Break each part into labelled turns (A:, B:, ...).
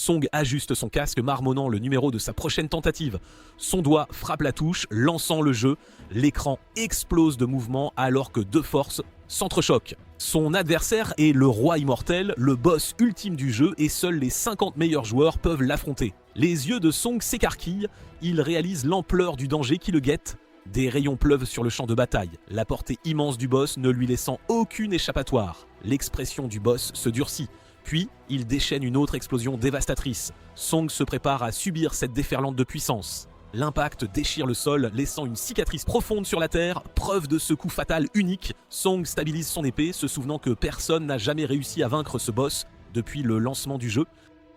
A: Song ajuste son casque marmonnant le numéro de sa prochaine tentative. Son doigt frappe la touche, lançant le jeu. L'écran explose de mouvement alors que deux forces s'entrechoquent. Son adversaire est le roi immortel, le boss ultime du jeu et seuls les 50 meilleurs joueurs peuvent l'affronter. Les yeux de Song s'écarquillent, il réalise l'ampleur du danger qui le guette. Des rayons pleuvent sur le champ de bataille, la portée immense du boss ne lui laissant aucune échappatoire. L'expression du boss se durcit. Puis, il déchaîne une autre explosion dévastatrice. Song se prépare à subir cette déferlante de puissance. L'impact déchire le sol, laissant une cicatrice profonde sur la terre, preuve de ce coup fatal unique. Song stabilise son épée, se souvenant que personne n'a jamais réussi à vaincre ce boss depuis le lancement du jeu.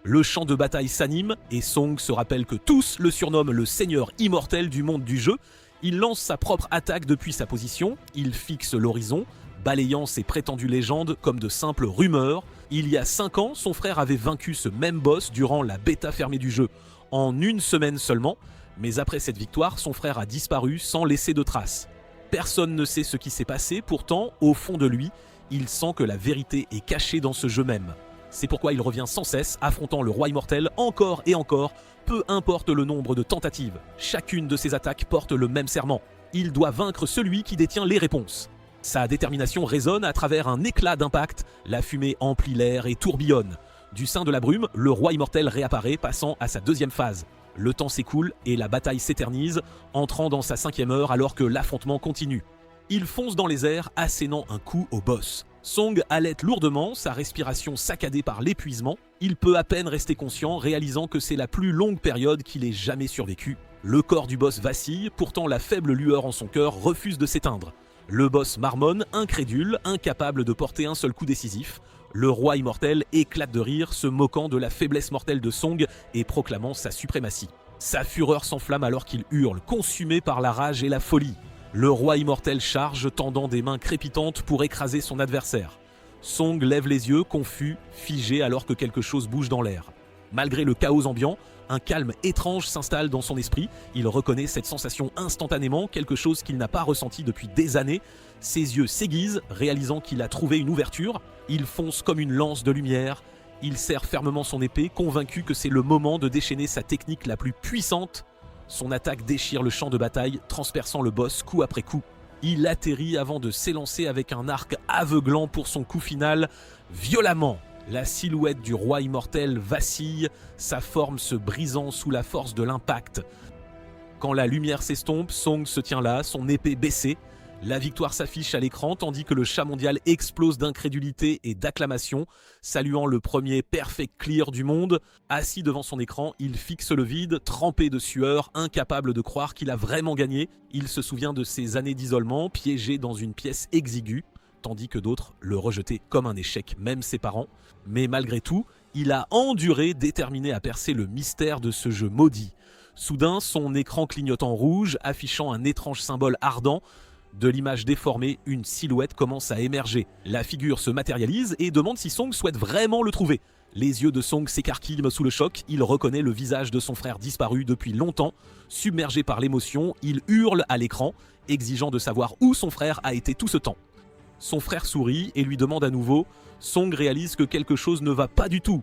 A: Le champ de bataille s'anime, et Song se rappelle que tous le surnomment le seigneur immortel du monde du jeu. Il lance sa propre attaque depuis sa position, il fixe l'horizon, balayant ses prétendues légendes comme de simples rumeurs. Il y a 5 ans, son frère avait vaincu ce même boss durant la bêta fermée du jeu, en une semaine seulement, mais après cette victoire, son frère a disparu sans laisser de traces. Personne ne sait ce qui s'est passé, pourtant, au fond de lui, il sent que la vérité est cachée dans ce jeu même. C'est pourquoi il revient sans cesse, affrontant le roi immortel encore et encore, peu importe le nombre de tentatives. Chacune de ses attaques porte le même serment. Il doit vaincre celui qui détient les réponses. Sa détermination résonne à travers un éclat d'impact, la fumée emplit l'air et tourbillonne. Du sein de la brume, le roi immortel réapparaît, passant à sa deuxième phase. Le temps s'écoule et la bataille s'éternise, entrant dans sa 5e heure alors que l'affrontement continue. Il fonce dans les airs, assénant un coup au boss. Song halète lourdement, sa respiration saccadée par l'épuisement. Il peut à peine rester conscient, réalisant que c'est la plus longue période qu'il ait jamais survécue. Le corps du boss vacille, pourtant la faible lueur en son cœur refuse de s'éteindre. Le boss marmonne, incrédule, incapable de porter un seul coup décisif. Le roi immortel éclate de rire, se moquant de la faiblesse mortelle de Song et proclamant sa suprématie. Sa fureur s'enflamme alors qu'il hurle, consumé par la rage et la folie. Le roi immortel charge, tendant des mains crépitantes pour écraser son adversaire. Song lève les yeux, confus, figé alors que quelque chose bouge dans l'air. Malgré le chaos ambiant, un calme étrange s'installe dans son esprit. Il reconnaît cette sensation instantanément, quelque chose qu'il n'a pas ressenti depuis des années. Ses yeux s'aiguisent, réalisant qu'il a trouvé une ouverture. Il fonce comme une lance de lumière. Il serre fermement son épée, convaincu que c'est le moment de déchaîner sa technique la plus puissante. Son attaque déchire le champ de bataille, transperçant le boss coup après coup. Il atterrit avant de s'élancer avec un arc aveuglant pour son coup final, violemment. La silhouette du roi immortel vacille, sa forme se brisant sous la force de l'impact. Quand la lumière s'estompe, Song se tient là, son épée baissée. La victoire s'affiche à l'écran tandis que le chat mondial explose d'incrédulité et d'acclamation, saluant le premier perfect clear du monde. Assis devant son écran, il fixe le vide, trempé de sueur, incapable de croire qu'il a vraiment gagné. Il se souvient de ses années d'isolement, piégé dans une pièce exiguë, tandis que d'autres le rejetaient comme un échec, même ses parents. Mais malgré tout, il a enduré, déterminé à percer le mystère de ce jeu maudit. Soudain, son écran clignote en rouge, affichant un étrange symbole ardent. De l'image déformée, une silhouette commence à émerger. La figure se matérialise et demande si Song souhaite vraiment le trouver. Les yeux de Song s'écarquillent sous le choc, il reconnaît le visage de son frère disparu depuis longtemps. Submergé par l'émotion, il hurle à l'écran, exigeant de savoir où son frère a été tout ce temps. Son frère sourit et lui demande à nouveau. Song réalise que quelque chose ne va pas du tout.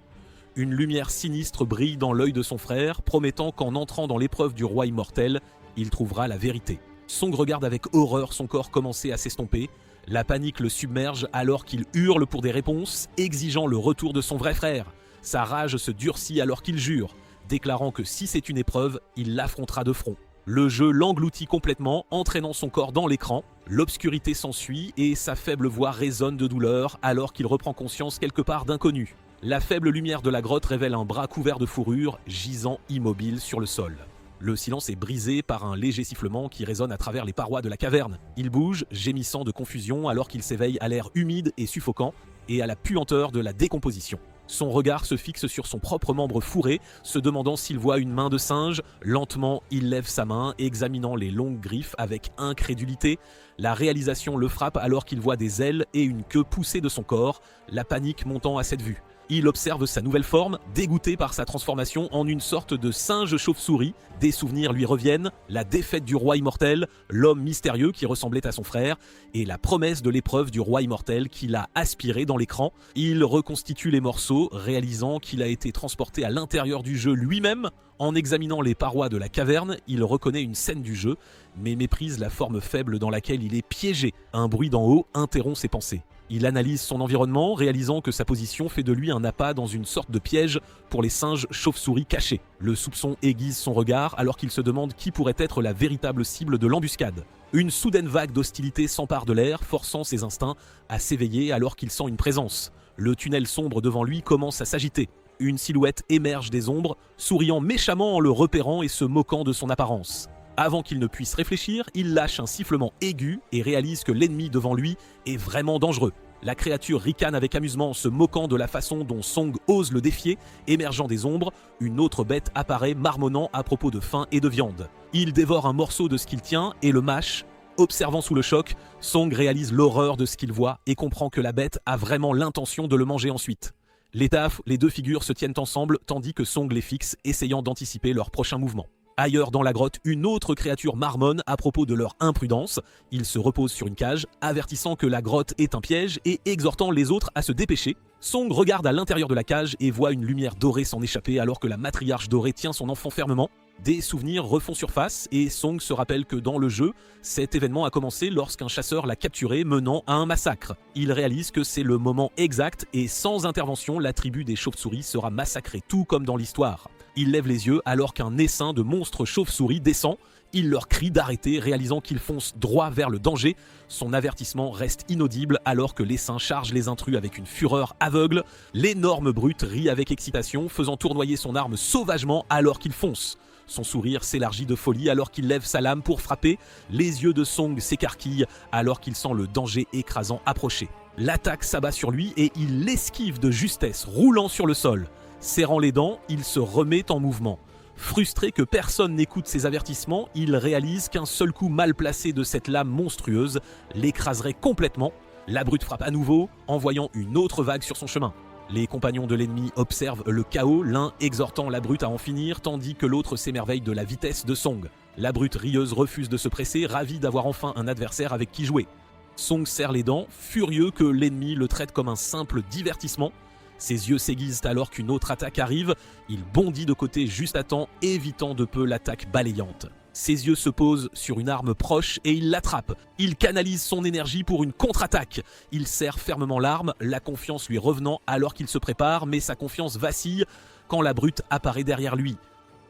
A: Une lumière sinistre brille dans l'œil de son frère, promettant qu'en entrant dans l'épreuve du roi immortel, il trouvera la vérité. Song regarde avec horreur son corps commencer à s'estomper. La panique le submerge alors qu'il hurle pour des réponses, exigeant le retour de son vrai frère. Sa rage se durcit alors qu'il jure, déclarant que si c'est une épreuve, il l'affrontera de front. Le jeu l'engloutit complètement, entraînant son corps dans l'écran. L'obscurité s'ensuit et sa faible voix résonne de douleur alors qu'il reprend conscience quelque part d'inconnu. La faible lumière de la grotte révèle un bras couvert de fourrure, gisant immobile sur le sol. Le silence est brisé par un léger sifflement qui résonne à travers les parois de la caverne. Il bouge, gémissant de confusion alors qu'il s'éveille à l'air humide et suffocant et à la puanteur de la décomposition. Son regard se fixe sur son propre membre fourré, se demandant s'il voit une main de singe. Lentement, il lève sa main, examinant les longues griffes avec incrédulité. La réalisation le frappe alors qu'il voit des ailes et une queue poussée de son corps, la panique montant à cette vue. Il observe sa nouvelle forme, dégoûté par sa transformation en une sorte de singe chauve-souris. Des souvenirs lui reviennent, la défaite du roi immortel, l'homme mystérieux qui ressemblait à son frère, et la promesse de l'épreuve du roi immortel qu'il a aspiré dans l'écran. Il reconstitue les morceaux, réalisant qu'il a été transporté à l'intérieur du jeu lui-même. En examinant les parois de la caverne, il reconnaît une scène du jeu, mais méprise la forme faible dans laquelle il est piégé. Un bruit d'en haut interrompt ses pensées. Il analyse son environnement, réalisant que sa position fait de lui un appât dans une sorte de piège pour les singes chauves-souris cachés. Le soupçon aiguise son regard alors qu'il se demande qui pourrait être la véritable cible de l'embuscade. Une soudaine vague d'hostilité s'empare de l'air, forçant ses instincts à s'éveiller alors qu'il sent une présence. Le tunnel sombre devant lui commence à s'agiter. Une silhouette émerge des ombres, souriant méchamment en le repérant et se moquant de son apparence. Avant qu'il ne puisse réfléchir, il lâche un sifflement aigu et réalise que l'ennemi devant lui est vraiment dangereux. La créature ricane avec amusement, se moquant de la façon dont Song ose le défier. Émergeant des ombres, une autre bête apparaît marmonnant à propos de faim et de viande. Il dévore un morceau de ce qu'il tient et le mâche. Observant sous le choc, Song réalise l'horreur de ce qu'il voit et comprend que la bête a vraiment l'intention de le manger ensuite. Les deux figures se tiennent ensemble tandis que Song les fixe, essayant d'anticiper leur prochain mouvement. Ailleurs dans la grotte, une autre créature marmonne à propos de leur imprudence. Il se repose sur une cage, avertissant que la grotte est un piège et exhortant les autres à se dépêcher. Song regarde à l'intérieur de la cage et voit une lumière dorée s'en échapper alors que la matriarche dorée tient son enfant fermement. Des souvenirs refont surface et Song se rappelle que dans le jeu, cet événement a commencé lorsqu'un chasseur l'a capturé menant à un massacre. Il réalise que c'est le moment exact et sans intervention, la tribu des chauves-souris sera massacrée tout comme dans l'histoire. Il lève les yeux alors qu'un essaim de monstres chauves-souris descend. Il leur crie d'arrêter, réalisant qu'ils foncent droit vers le danger. Son avertissement reste inaudible alors que l'essaim charge les intrus avec une fureur aveugle. L'énorme brute rit avec excitation, faisant tournoyer son arme sauvagement alors qu'il fonce. Son sourire s'élargit de folie alors qu'il lève sa lame pour frapper. Les yeux de Song s'écarquillent alors qu'il sent le danger écrasant approcher. L'attaque s'abat sur lui et il l'esquive de justesse, roulant sur le sol. Serrant les dents, il se remet en mouvement. Frustré que personne n'écoute ses avertissements, il réalise qu'un seul coup mal placé de cette lame monstrueuse l'écraserait complètement. La brute frappe à nouveau, envoyant une autre vague sur son chemin. Les compagnons de l'ennemi observent le chaos, l'un exhortant la brute à en finir, tandis que l'autre s'émerveille de la vitesse de Song. La brute rieuse refuse de se presser, ravie d'avoir enfin un adversaire avec qui jouer. Song serre les dents, furieux que l'ennemi le traite comme un simple divertissement. Ses yeux s'aiguisent alors qu'une autre attaque arrive. Il bondit de côté juste à temps, évitant de peu l'attaque balayante. Ses yeux se posent sur une arme proche et il l'attrape. Il canalise son énergie pour une contre-attaque. Il serre fermement l'arme, la confiance lui revenant alors qu'il se prépare, mais sa confiance vacille quand la brute apparaît derrière lui.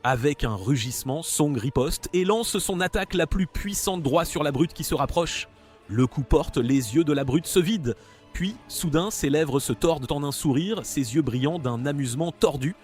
A: Avec un rugissement, Song riposte et lance son attaque la plus puissante droit sur la brute qui se rapproche. Le coup porte, les yeux de la brute se vident. Puis, soudain, ses lèvres se tordent en un sourire, ses yeux brillant d'un amusement tordu.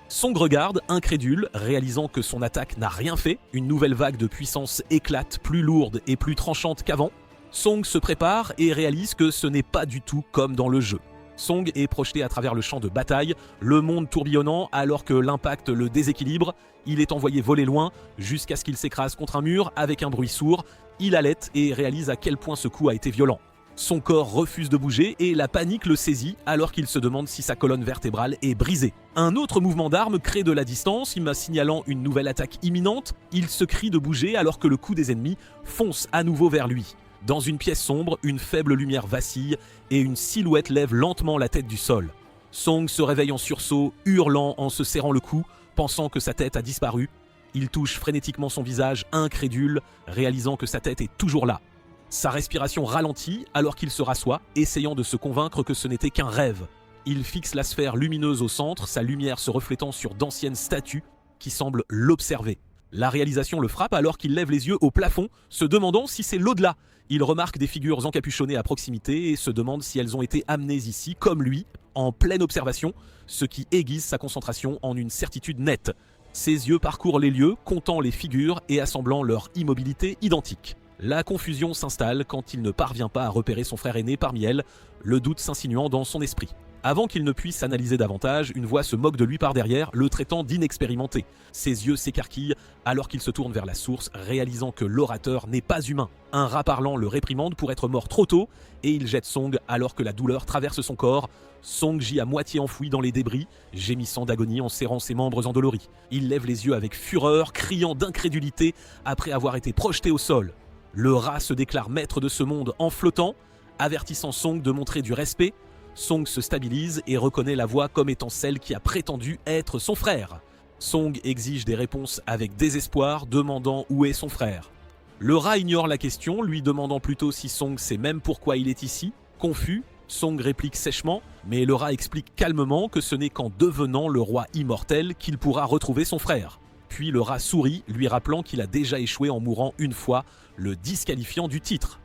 A: Song regarde, incrédule, réalisant que son attaque n'a rien fait. Une nouvelle vague de puissance éclate, plus lourde et plus tranchante qu'avant. Song se prépare et réalise que ce n'est pas du tout comme dans le jeu. Song est projeté à travers le champ de bataille, le monde tourbillonnant alors que l'impact le déséquilibre. Il est envoyé voler loin jusqu'à ce qu'il s'écrase contre un mur avec un bruit sourd. Il halète et réalise à quel point ce coup a été violent. Son corps refuse de bouger et la panique le saisit alors qu'il se demande si sa colonne vertébrale est brisée. Un autre mouvement d'arme crée de la distance, signalant une nouvelle attaque imminente. Il se crie de bouger alors que le coup des ennemis fonce à nouveau vers lui. Dans une pièce sombre, une faible lumière vacille et une silhouette lève lentement la tête du sol. Song se réveille en sursaut, hurlant en se serrant le cou, pensant que sa tête a disparu. Il touche frénétiquement son visage, incrédule, réalisant que sa tête est toujours là. Sa respiration ralentit alors qu'il se rassoit, essayant de se convaincre que ce n'était qu'un rêve. Il fixe la sphère lumineuse au centre, sa lumière se reflétant sur d'anciennes statues qui semblent l'observer. La réalisation le frappe alors qu'il lève les yeux au plafond, se demandant si c'est l'au-delà. Il remarque des figures encapuchonnées à proximité et se demande si elles ont été amenées ici, comme lui, en pleine observation, ce qui aiguise sa concentration en une certitude nette. Ses yeux parcourent les lieux, comptant les figures et assemblant leur immobilité identique. La confusion s'installe quand il ne parvient pas à repérer son frère aîné parmi elles, le doute s'insinuant dans son esprit. Avant qu'il ne puisse analyser davantage, une voix se moque de lui par derrière, le traitant d'inexpérimenté. Ses yeux s'écarquillent alors qu'il se tourne vers la source, réalisant que l'orateur n'est pas humain. Un rat parlant le réprimande pour être mort trop tôt, et il jette Song alors que la douleur traverse son corps. Song gît à moitié enfoui dans les débris, gémissant d'agonie en serrant ses membres endoloris. Il lève les yeux avec fureur, criant d'incrédulité après avoir été projeté au sol. Le rat se déclare maître de ce monde en flottant, avertissant Song de montrer du respect. Song se stabilise et reconnaît la voix comme étant celle qui a prétendu être son frère. Song exige des réponses avec désespoir, demandant où est son frère. Le rat ignore la question, lui demandant plutôt si Song sait même pourquoi il est ici. Confus, Song réplique sèchement, mais le rat explique calmement que ce n'est qu'en devenant le roi immortel qu'il pourra retrouver son frère. Puis le rat sourit, lui rappelant qu'il a déjà échoué en mourant une fois, le disqualifiant du titre.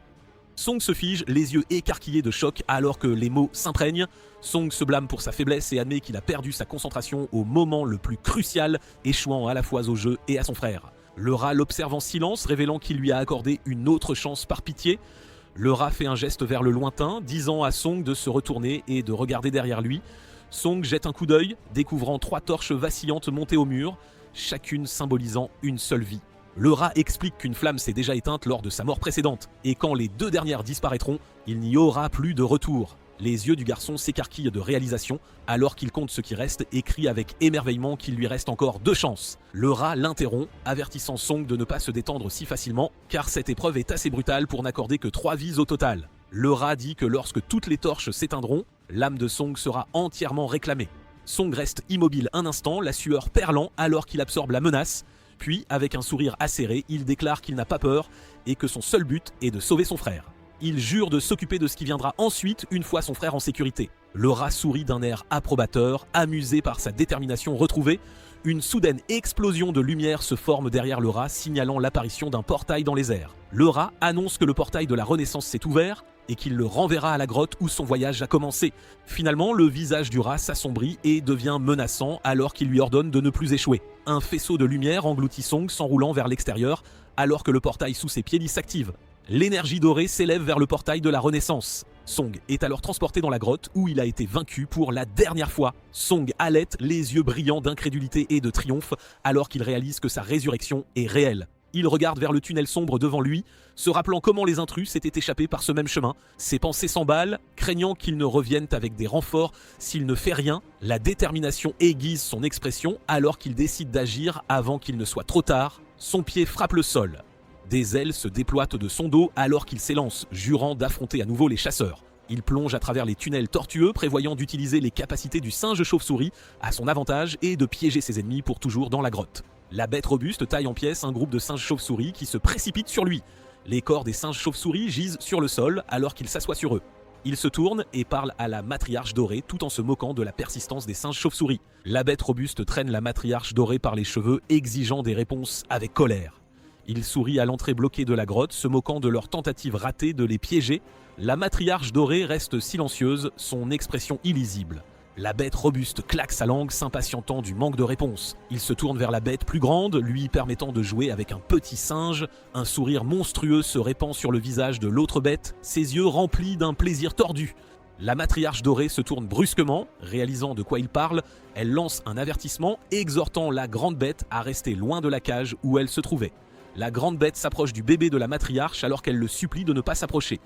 A: Song se fige, les yeux écarquillés de choc alors que les mots s'imprègnent. Song se blâme pour sa faiblesse et admet qu'il a perdu sa concentration au moment le plus crucial, échouant à la fois au jeu et à son frère. Le rat l'observe en silence, révélant qu'il lui a accordé une autre chance par pitié. Le rat fait un geste vers le lointain, disant à Song de se retourner et de regarder derrière lui. Song jette un coup d'œil, découvrant 3 torches vacillantes montées au mur, chacune symbolisant une seule vie. Le rat explique qu'une flamme s'est déjà éteinte lors de sa mort précédente, et quand les 2 dernières disparaîtront, il n'y aura plus de retour. Les yeux du garçon s'écarquillent de réalisation, alors qu'il compte ce qui reste et crie avec émerveillement qu'il lui reste encore 2 chances. Le rat l'interrompt, avertissant Song de ne pas se détendre si facilement, car cette épreuve est assez brutale pour n'accorder que 3 vies au total. Le rat dit que lorsque toutes les torches s'éteindront, l'âme de Song sera entièrement réclamée. Song reste immobile un instant, la sueur perlant alors qu'il absorbe la menace. Puis, avec un sourire acéré, il déclare qu'il n'a pas peur et que son seul but est de sauver son frère. Il jure de s'occuper de ce qui viendra ensuite une fois son frère en sécurité. Le rat sourit d'un air approbateur, amusé par sa détermination retrouvée. Une soudaine explosion de lumière se forme derrière le rat, signalant l'apparition d'un portail dans les airs. Le rat annonce que le portail de la Renaissance s'est ouvert et qu'il le renverra à la grotte où son voyage a commencé. Finalement, le visage du rat s'assombrit et devient menaçant alors qu'il lui ordonne de ne plus échouer. Un faisceau de lumière engloutit Song, s'enroulant vers l'extérieur alors que le portail sous ses pieds s'active. L'énergie dorée s'élève vers le portail de la Renaissance. Song est alors transporté dans la grotte où il a été vaincu pour la dernière fois. Song halète, les yeux brillants d'incrédulité et de triomphe alors qu'il réalise que sa résurrection est réelle. Il regarde vers le tunnel sombre devant lui, se rappelant comment les intrus s'étaient échappés par ce même chemin. Ses pensées s'emballent, craignant qu'ils ne reviennent avec des renforts s'il ne fait rien. La détermination aiguise son expression alors qu'il décide d'agir avant qu'il ne soit trop tard. Son pied frappe le sol. Des ailes se déploient de son dos alors qu'il s'élance, jurant d'affronter à nouveau les chasseurs. Il plonge à travers les tunnels tortueux, prévoyant d'utiliser les capacités du singe chauve-souris à son avantage et de piéger ses ennemis pour toujours dans la grotte. La bête robuste taille en pièces un groupe de singes chauves-souris qui se précipitent sur lui. Les corps des singes chauves-souris gisent sur le sol alors qu'il s'assoit sur eux. Il se tourne et parle à la matriarche dorée tout en se moquant de la persistance des singes chauves-souris. La bête robuste traîne la matriarche dorée par les cheveux, exigeant des réponses avec colère. Il sourit à l'entrée bloquée de la grotte, se moquant de leur tentative ratée de les piéger. La matriarche dorée reste silencieuse, son expression illisible. La bête robuste claque sa langue, s'impatientant du manque de réponse. Il se tourne vers la bête plus grande, lui permettant de jouer avec un petit singe. Un sourire monstrueux se répand sur le visage de l'autre bête, ses yeux remplis d'un plaisir tordu. La matriarche dorée se tourne brusquement, réalisant de quoi il parle. Elle lance un avertissement, exhortant la grande bête à rester loin de la cage où elle se trouvait. La grande bête s'approche du bébé de la matriarche alors qu'elle le supplie de ne pas s'approcher.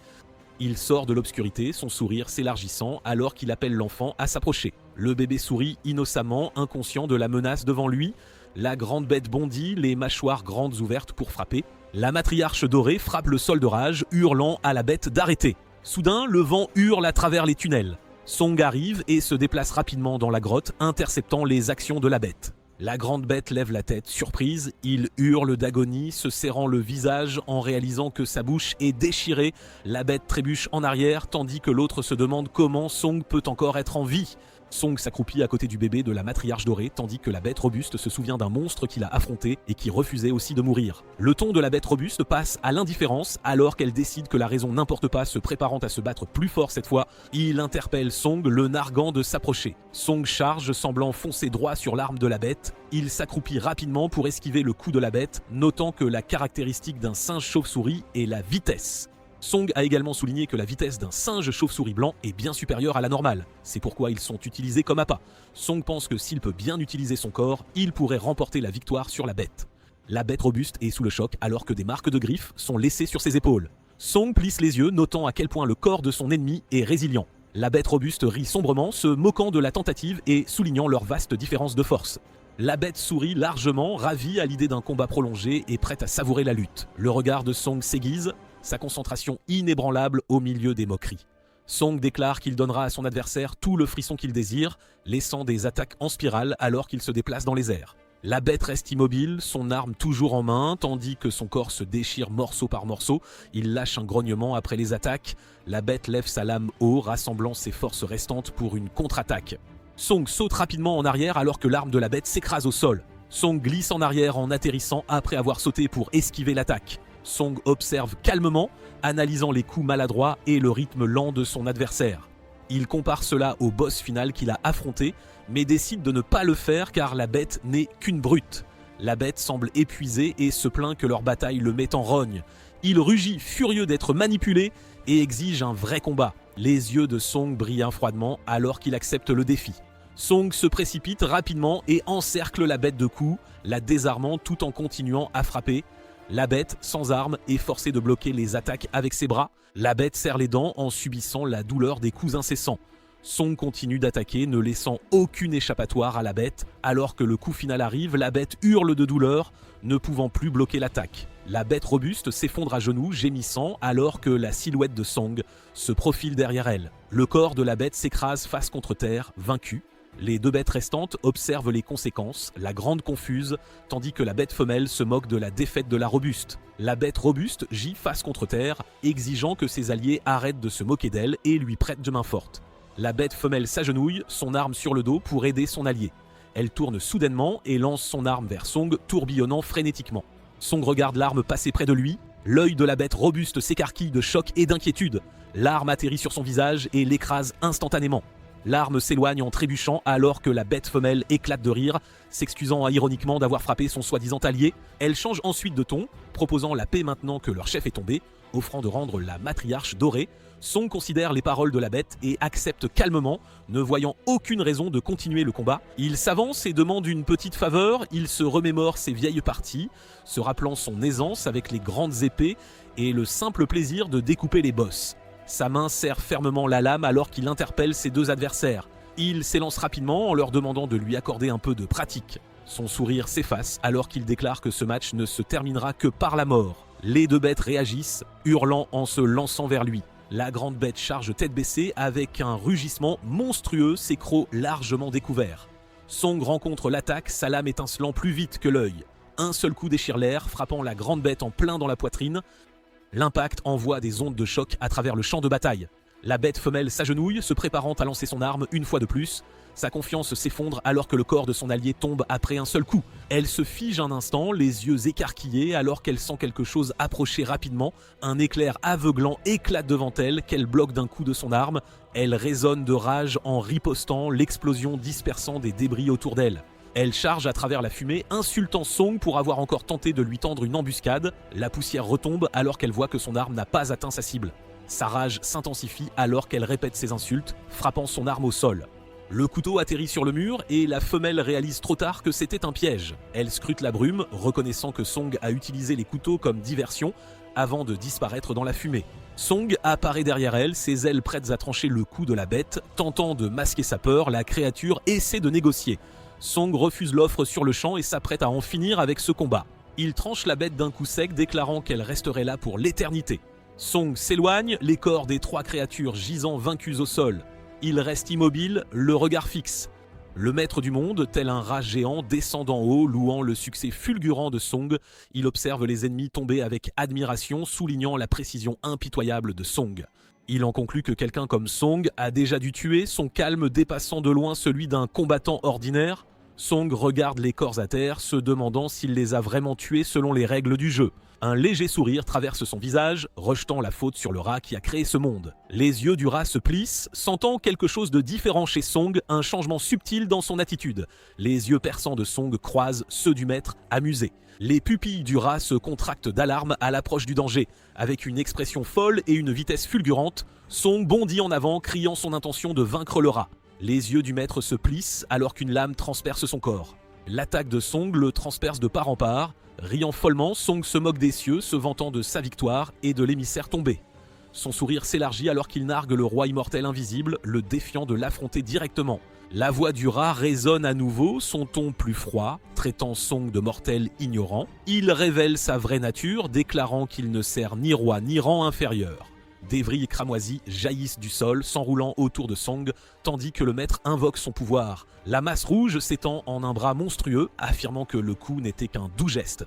A: Il sort de l'obscurité, son sourire s'élargissant alors qu'il appelle l'enfant à s'approcher. Le bébé sourit innocemment, inconscient de la menace devant lui. La grande bête bondit, les mâchoires grandes ouvertes pour frapper. La matriarche dorée frappe le sol de rage, hurlant à la bête d'arrêter. Soudain, le vent hurle à travers les tunnels. Song arrive et se déplace rapidement dans la grotte, interceptant les actions de la bête. La grande bête lève la tête, surprise, il hurle d'agonie, se serrant le visage en réalisant que sa bouche est déchirée. La bête trébuche en arrière, tandis que l'autre se demande comment Song peut encore être en vie. Song s'accroupit à côté du bébé de la matriarche dorée, tandis que la bête robuste se souvient d'un monstre qu'il a affronté et qui refusait aussi de mourir. Le ton de la bête robuste passe à l'indifférence alors qu'elle décide que la raison n'importe pas, se préparant à se battre plus fort cette fois. Il interpelle Song, le narguant de s'approcher. Song charge, semblant foncer droit sur l'arme de la bête. Il s'accroupit rapidement pour esquiver le coup de la bête, notant que la caractéristique d'un singe chauve-souris est la vitesse. Song a également souligné que la vitesse d'un singe chauve-souris blanc est bien supérieure à la normale. C'est pourquoi ils sont utilisés comme appât. Song pense que s'il peut bien utiliser son corps, il pourrait remporter la victoire sur la bête. La bête robuste est sous le choc alors que des marques de griffes sont laissées sur ses épaules. Song plisse les yeux, notant à quel point le corps de son ennemi est résilient. La bête robuste rit sombrement, se moquant de la tentative et soulignant leur vaste différence de force. La bête sourit largement, ravie à l'idée d'un combat prolongé et prête à savourer la lutte. Le regard de Song s'aiguise, sa concentration inébranlable au milieu des moqueries. Song déclare qu'il donnera à son adversaire tout le frisson qu'il désire, laissant des attaques en spirale alors qu'il se déplace dans les airs. La bête reste immobile, son arme toujours en main, tandis que son corps se déchire morceau par morceau. Il lâche un grognement après les attaques. La bête lève sa lame haut, rassemblant ses forces restantes pour une contre-attaque. Song saute rapidement en arrière alors que l'arme de la bête s'écrase au sol. Song glisse en arrière en atterrissant après avoir sauté pour esquiver l'attaque. Song observe calmement, analysant les coups maladroits et le rythme lent de son adversaire. Il compare cela au boss final qu'il a affronté, mais décide de ne pas le faire car la bête n'est qu'une brute. La bête semble épuisée et se plaint que leur bataille le met en rogne. Il rugit furieux d'être manipulé et exige un vrai combat. Les yeux de Song brillent froidement alors qu'il accepte le défi. Song se précipite rapidement et encercle la bête de coups, la désarmant tout en continuant à frapper. La bête, sans arme, est forcée de bloquer les attaques avec ses bras. La bête serre les dents en subissant la douleur des coups incessants. Song continue d'attaquer, ne laissant aucune échappatoire à la bête. Alors que le coup final arrive, la bête hurle de douleur, ne pouvant plus bloquer l'attaque. La bête robuste s'effondre à genoux, gémissant, alors que la silhouette de Song se profile derrière elle. Le corps de la bête s'écrase face contre terre, vaincu. Les deux bêtes restantes observent les conséquences, la grande confuse, tandis que la bête femelle se moque de la défaite de la robuste. La bête robuste gît face contre terre, exigeant que ses alliés arrêtent de se moquer d'elle et lui prêtent de main forte. La bête femelle s'agenouille, son arme sur le dos pour aider son allié. Elle tourne soudainement et lance son arme vers Song, tourbillonnant frénétiquement. Song regarde l'arme passer près de lui. L'œil de la bête robuste s'écarquille de choc et d'inquiétude. L'arme atterrit sur son visage et l'écrase instantanément. L'arme s'éloigne en trébuchant alors que la bête femelle éclate de rire, s'excusant ironiquement d'avoir frappé son soi-disant allié. Elle change ensuite de ton, proposant la paix maintenant que leur chef est tombé, offrant de rendre la matriarche dorée. Song considère les paroles de la bête et accepte calmement, ne voyant aucune raison de continuer le combat. Il s'avance et demande une petite faveur, il se remémore ses vieilles parties, se rappelant son aisance avec les grandes épées et le simple plaisir de découper les bosses. Sa main serre fermement la lame alors qu'il interpelle ses deux adversaires. Il s'élance rapidement en leur demandant de lui accorder un peu de pratique. Son sourire s'efface alors qu'il déclare que ce match ne se terminera que par la mort. Les deux bêtes réagissent, hurlant en se lançant vers lui. La grande bête charge tête baissée avec un rugissement monstrueux, ses crocs largement découverts. Song rencontre l'attaque, sa lame étincelant plus vite que l'œil. Un seul coup déchire l'air, frappant la grande bête en plein dans la poitrine. L'impact envoie des ondes de choc à travers le champ de bataille. La bête femelle s'agenouille, se préparant à lancer son arme une fois de plus. Sa confiance s'effondre alors que le corps de son allié tombe après un seul coup. Elle se fige un instant, les yeux écarquillés alors qu'elle sent quelque chose approcher rapidement. Un éclair aveuglant éclate devant elle, qu'elle bloque d'un coup de son arme. Elle résonne de rage en ripostant, l'explosion dispersant des débris autour d'elle. Elle charge à travers la fumée, insultant Song pour avoir encore tenté de lui tendre une embuscade. La poussière retombe alors qu'elle voit que son arme n'a pas atteint sa cible. Sa rage s'intensifie alors qu'elle répète ses insultes, frappant son arme au sol. Le couteau atterrit sur le mur et la femelle réalise trop tard que c'était un piège. Elle scrute la brume, reconnaissant que Song a utilisé les couteaux comme diversion avant de disparaître dans la fumée. Song apparaît derrière elle, ses ailes prêtes à trancher le cou de la bête. Tentant de masquer sa peur, la créature essaie de négocier. Song refuse l'offre sur le champ et s'apprête à en finir avec ce combat. Il tranche la bête d'un coup sec, déclarant qu'elle resterait là pour l'éternité. Song s'éloigne, les corps des trois créatures gisant vaincues au sol. Il reste immobile, le regard fixe. Le maître du monde, tel un rat géant, descend d'en haut, louant le succès fulgurant de Song. Il observe les ennemis tomber avec admiration, soulignant la précision impitoyable de Song. Il en conclut que quelqu'un comme Song a déjà dû tuer, son calme dépassant de loin celui d'un combattant ordinaire. Song regarde les corps à terre, se demandant s'il les a vraiment tués selon les règles du jeu. Un léger sourire traverse son visage, rejetant la faute sur le rat qui a créé ce monde. Les yeux du rat se plissent, sentant quelque chose de différent chez Song, un changement subtil dans son attitude. Les yeux perçants de Song croisent ceux du maître, amusés. Les pupilles du rat se contractent d'alarme à l'approche du danger. Avec une expression folle et une vitesse fulgurante, Song bondit en avant, criant son intention de vaincre le rat. Les yeux du maître se plissent alors qu'une lame transperce son corps. L'attaque de Song le transperce de part en part. Riant follement, Song se moque des cieux, se vantant de sa victoire et de l'émissaire tombé. Son sourire s'élargit alors qu'il nargue le roi immortel invisible, le défiant de l'affronter directement. La voix du rat résonne à nouveau, son ton plus froid, traitant Song de mortel ignorant. Il révèle sa vraie nature, déclarant qu'il ne sert ni roi ni rang inférieur. Des vrilles cramoisies jaillissent du sol, s'enroulant autour de Song, tandis que le maître invoque son pouvoir. La masse rouge s'étend en un bras monstrueux, affirmant que le coup n'était qu'un doux geste.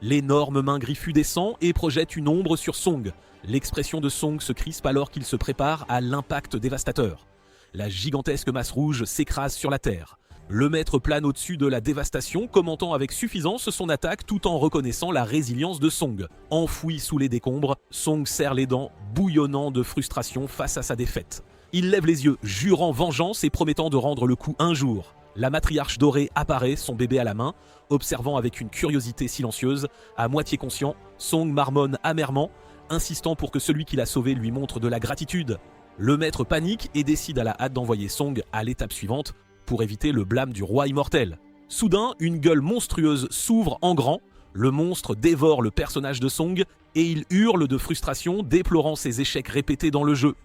A: L'énorme main griffue descend et projette une ombre sur Song. L'expression de Song se crispe alors qu'il se prépare à l'impact dévastateur. La gigantesque masse rouge s'écrase sur la terre. Le maître plane au-dessus de la dévastation, commentant avec suffisance son attaque tout en reconnaissant la résilience de Song. Enfoui sous les décombres, Song serre les dents, bouillonnant de frustration face à sa défaite. Il lève les yeux, jurant vengeance et promettant de rendre le coup un jour. La matriarche dorée apparaît, son bébé à la main, observant avec une curiosité silencieuse. À moitié conscient, Song marmonne amèrement, insistant pour que celui qui l'a sauvé lui montre de la gratitude. Le maître panique et décide à la hâte d'envoyer Song à l'étape suivante, pour éviter le blâme du roi immortel. Soudain, une gueule monstrueuse s'ouvre en grand, le monstre dévore le personnage de Song et il hurle de frustration, déplorant ses échecs répétés dans le jeu.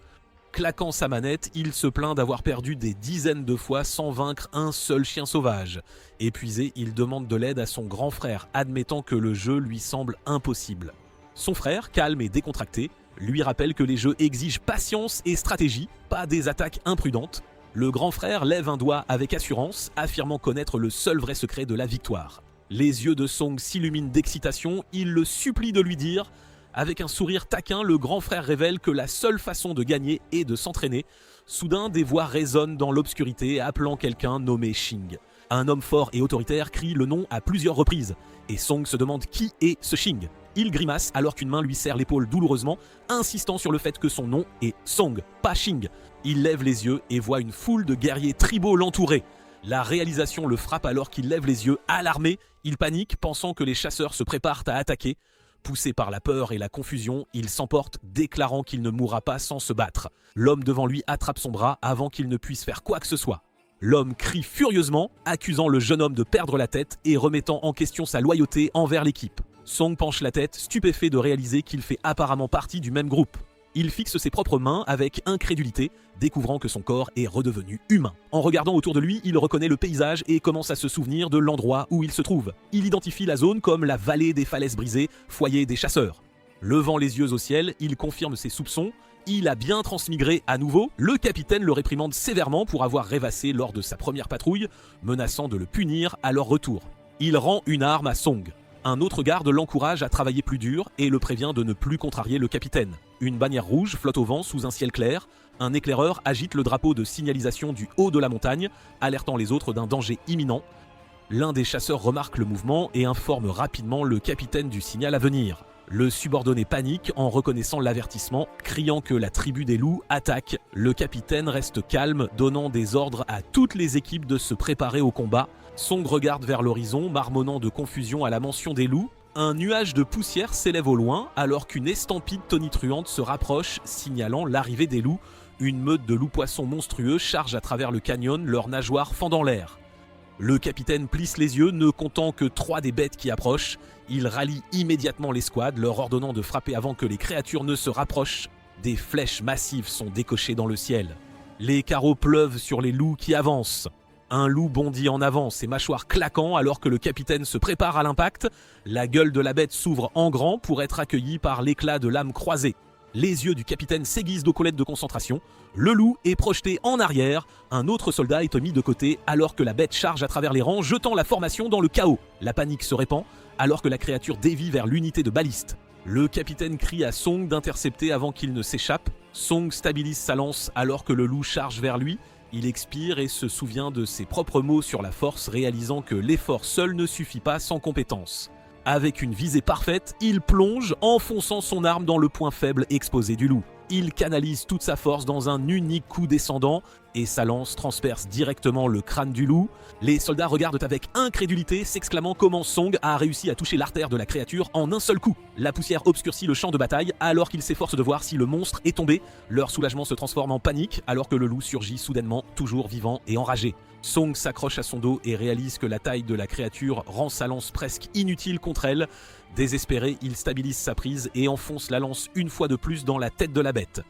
A: Claquant sa manette, il se plaint d'avoir perdu des dizaines de fois sans vaincre un seul chien sauvage. Épuisé, il demande de l'aide à son grand frère, admettant que le jeu lui semble impossible. Son frère, calme et décontracté, lui rappelle que les jeux exigent patience et stratégie, pas des attaques imprudentes. Le grand frère lève un doigt avec assurance, affirmant connaître le seul vrai secret de la victoire. Les yeux de Song s'illuminent d'excitation, il le supplie de lui dire. Avec un sourire taquin, le grand frère révèle que la seule façon de gagner est de s'entraîner. Soudain, des voix résonnent dans l'obscurité, appelant quelqu'un nommé Shing. Un homme fort et autoritaire crie le nom à plusieurs reprises, et Song se demande qui est ce Shing. Il grimace alors qu'une main lui serre l'épaule douloureusement, insistant sur le fait que son nom est Song, pas Shing. Il lève les yeux et voit une foule de guerriers tribaux l'entourer. La réalisation le frappe alors qu'il lève les yeux, alarmé. Il panique, pensant que les chasseurs se préparent à attaquer. Poussé par la peur et la confusion, il s'emporte, déclarant qu'il ne mourra pas sans se battre. L'homme devant lui attrape son bras avant qu'il ne puisse faire quoi que ce soit. L'homme crie furieusement, accusant le jeune homme de perdre la tête et remettant en question sa loyauté envers l'équipe. Song penche la tête, stupéfait de réaliser qu'il fait apparemment partie du même groupe. Il fixe ses propres mains avec incrédulité, découvrant que son corps est redevenu humain. En regardant autour de lui, il reconnaît le paysage et commence à se souvenir de l'endroit où il se trouve. Il identifie la zone comme la vallée des falaises brisées, foyer des chasseurs. Levant les yeux au ciel, il confirme ses soupçons. Il a bien transmigré à nouveau. Le capitaine le réprimande sévèrement pour avoir rêvassé lors de sa première patrouille, menaçant de le punir à leur retour. Il rend une arme à Song. Un autre garde l'encourage à travailler plus dur et le prévient de ne plus contrarier le capitaine. Une bannière rouge flotte au vent sous un ciel clair. Un éclaireur agite le drapeau de signalisation du haut de la montagne, alertant les autres d'un danger imminent. L'un des chasseurs remarque le mouvement et informe rapidement le capitaine du signal à venir. Le subordonné panique en reconnaissant l'avertissement, criant que la tribu des loups attaque. Le capitaine reste calme, donnant des ordres à toutes les équipes de se préparer au combat. Song regarde vers l'horizon, marmonnant de confusion à la mention des loups. Un nuage de poussière s'élève au loin, alors qu'une estampide tonitruante se rapproche, signalant l'arrivée des loups. Une meute de loups-poissons monstrueux charge à travers le canyon, leurs nageoires fendant l'air. Le capitaine plisse les yeux, ne comptant que 3 des bêtes qui approchent. Il rallie immédiatement l'escouade, leur ordonnant de frapper avant que les créatures ne se rapprochent. Des flèches massives sont décochées dans le ciel. Les carreaux pleuvent sur les loups qui avancent. Un loup bondit en avant, ses mâchoires claquant alors que le capitaine se prépare à l'impact. La gueule de la bête s'ouvre en grand pour être accueillie par l'éclat de lames croisées. Les yeux du capitaine s'aiguisent d'eau-colette de concentration. Le loup est projeté en arrière. Un autre soldat est mis de côté alors que la bête charge à travers les rangs, jetant la formation dans le chaos. La panique se répand alors que la créature dévie vers l'unité de baliste. Le capitaine crie à Song d'intercepter avant qu'il ne s'échappe. Song stabilise sa lance alors que le loup charge vers lui. Il expire et se souvient de ses propres mots sur la force, réalisant que l'effort seul ne suffit pas sans compétence. Avec une visée parfaite, il plonge, enfonçant son arme dans le point faible exposé du loup. Il canalise toute sa force dans un unique coup descendant et sa lance transperce directement le crâne du loup. Les soldats regardent avec incrédulité, s'exclamant comment Song a réussi à toucher l'artère de la créature en un seul coup. La poussière obscurcit le champ de bataille alors qu'ils s'efforcent de voir si le monstre est tombé. Leur soulagement se transforme en panique alors que le loup surgit soudainement, toujours vivant et enragé. Song s'accroche à son dos et réalise que la taille de la créature rend sa lance presque inutile contre elle. Désespéré, il stabilise sa prise et enfonce la lance une fois de plus dans la tête de la bête.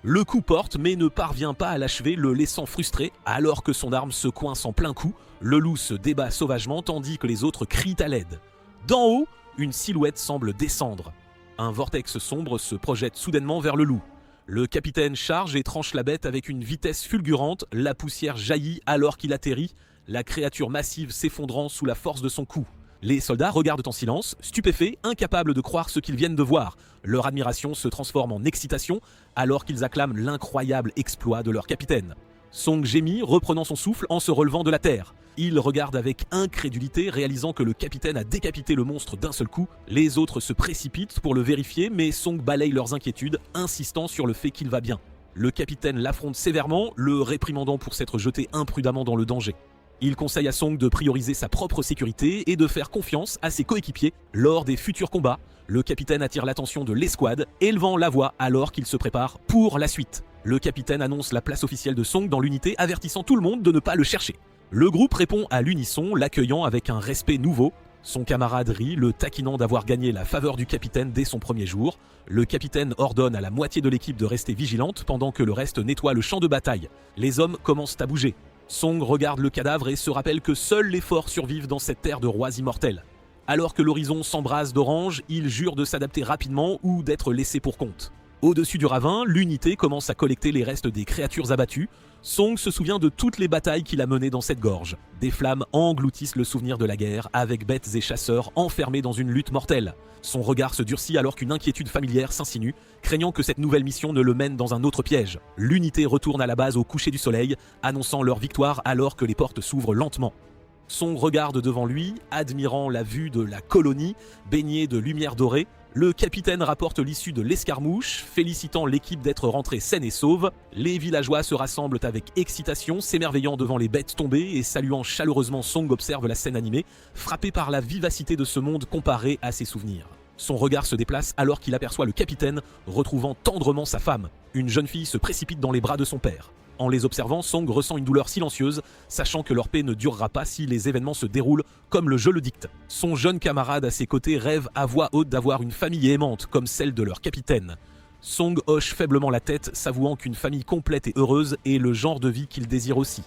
A: Le coup porte mais ne parvient pas à l'achever, le laissant frustré. Alors que son arme se coince en plein coup, le loup se débat sauvagement tandis que les autres crient à l'aide. D'en haut, une silhouette semble descendre. Un vortex sombre se projette soudainement vers le loup. Le capitaine charge et tranche la bête avec une vitesse fulgurante, la poussière jaillit alors qu'il atterrit, la créature massive s'effondrant sous la force de son coup. Les soldats regardent en silence, stupéfaits, incapables de croire ce qu'ils viennent de voir. Leur admiration se transforme en excitation alors qu'ils acclament l'incroyable exploit de leur capitaine. Song gémit, reprenant son souffle en se relevant de la terre. Il regarde avec incrédulité, réalisant que le capitaine a décapité le monstre d'un seul coup. Les autres se précipitent pour le vérifier, mais Song balaye leurs inquiétudes, insistant sur le fait qu'il va bien. Le capitaine l'affronte sévèrement, le réprimandant pour s'être jeté imprudemment dans le danger. Il conseille à Song de prioriser sa propre sécurité et de faire confiance à ses coéquipiers lors des futurs combats. Le capitaine attire l'attention de l'escouade, élevant la voix alors qu'il se prépare pour la suite. Le capitaine annonce la place officielle de Song dans l'unité, avertissant tout le monde de ne pas le chercher. Le groupe répond à l'unisson, l'accueillant avec un respect nouveau. Son camarade rit, le taquinant d'avoir gagné la faveur du capitaine dès son premier jour. Le capitaine ordonne à la moitié de l'équipe de rester vigilante pendant que le reste nettoie le champ de bataille. Les hommes commencent à bouger. Song regarde le cadavre et se rappelle que seuls les forts survivent dans cette terre de rois immortels. Alors que l'horizon s'embrase d'orange, il jure de s'adapter rapidement ou d'être laissé pour compte. Au-dessus du ravin, l'unité commence à collecter les restes des créatures abattues. Song se souvient de toutes les batailles qu'il a menées dans cette gorge. Des flammes engloutissent le souvenir de la guerre, avec bêtes et chasseurs enfermés dans une lutte mortelle. Son regard se durcit alors qu'une inquiétude familière s'insinue, craignant que cette nouvelle mission ne le mène dans un autre piège. L'unité retourne à la base au coucher du soleil, annonçant leur victoire alors que les portes s'ouvrent lentement. Song regarde devant lui, admirant la vue de la colonie, baignée de lumière dorée. Le capitaine rapporte l'issue de l'escarmouche, félicitant l'équipe d'être rentrée saine et sauve. Les villageois se rassemblent avec excitation, s'émerveillant devant les bêtes tombées et saluant chaleureusement. Song observe la scène animée, frappé par la vivacité de ce monde comparé à ses souvenirs. Son regard se déplace alors qu'il aperçoit le capitaine, retrouvant tendrement sa femme. Une jeune fille se précipite dans les bras de son père. En les observant, Song ressent une douleur silencieuse, sachant que leur paix ne durera pas si les événements se déroulent comme le jeu le dicte. Son jeune camarade à ses côtés rêve à voix haute d'avoir une famille aimante comme celle de leur capitaine. Song hoche faiblement la tête, s'avouant qu'une famille complète et heureuse est le genre de vie qu'il désire aussi.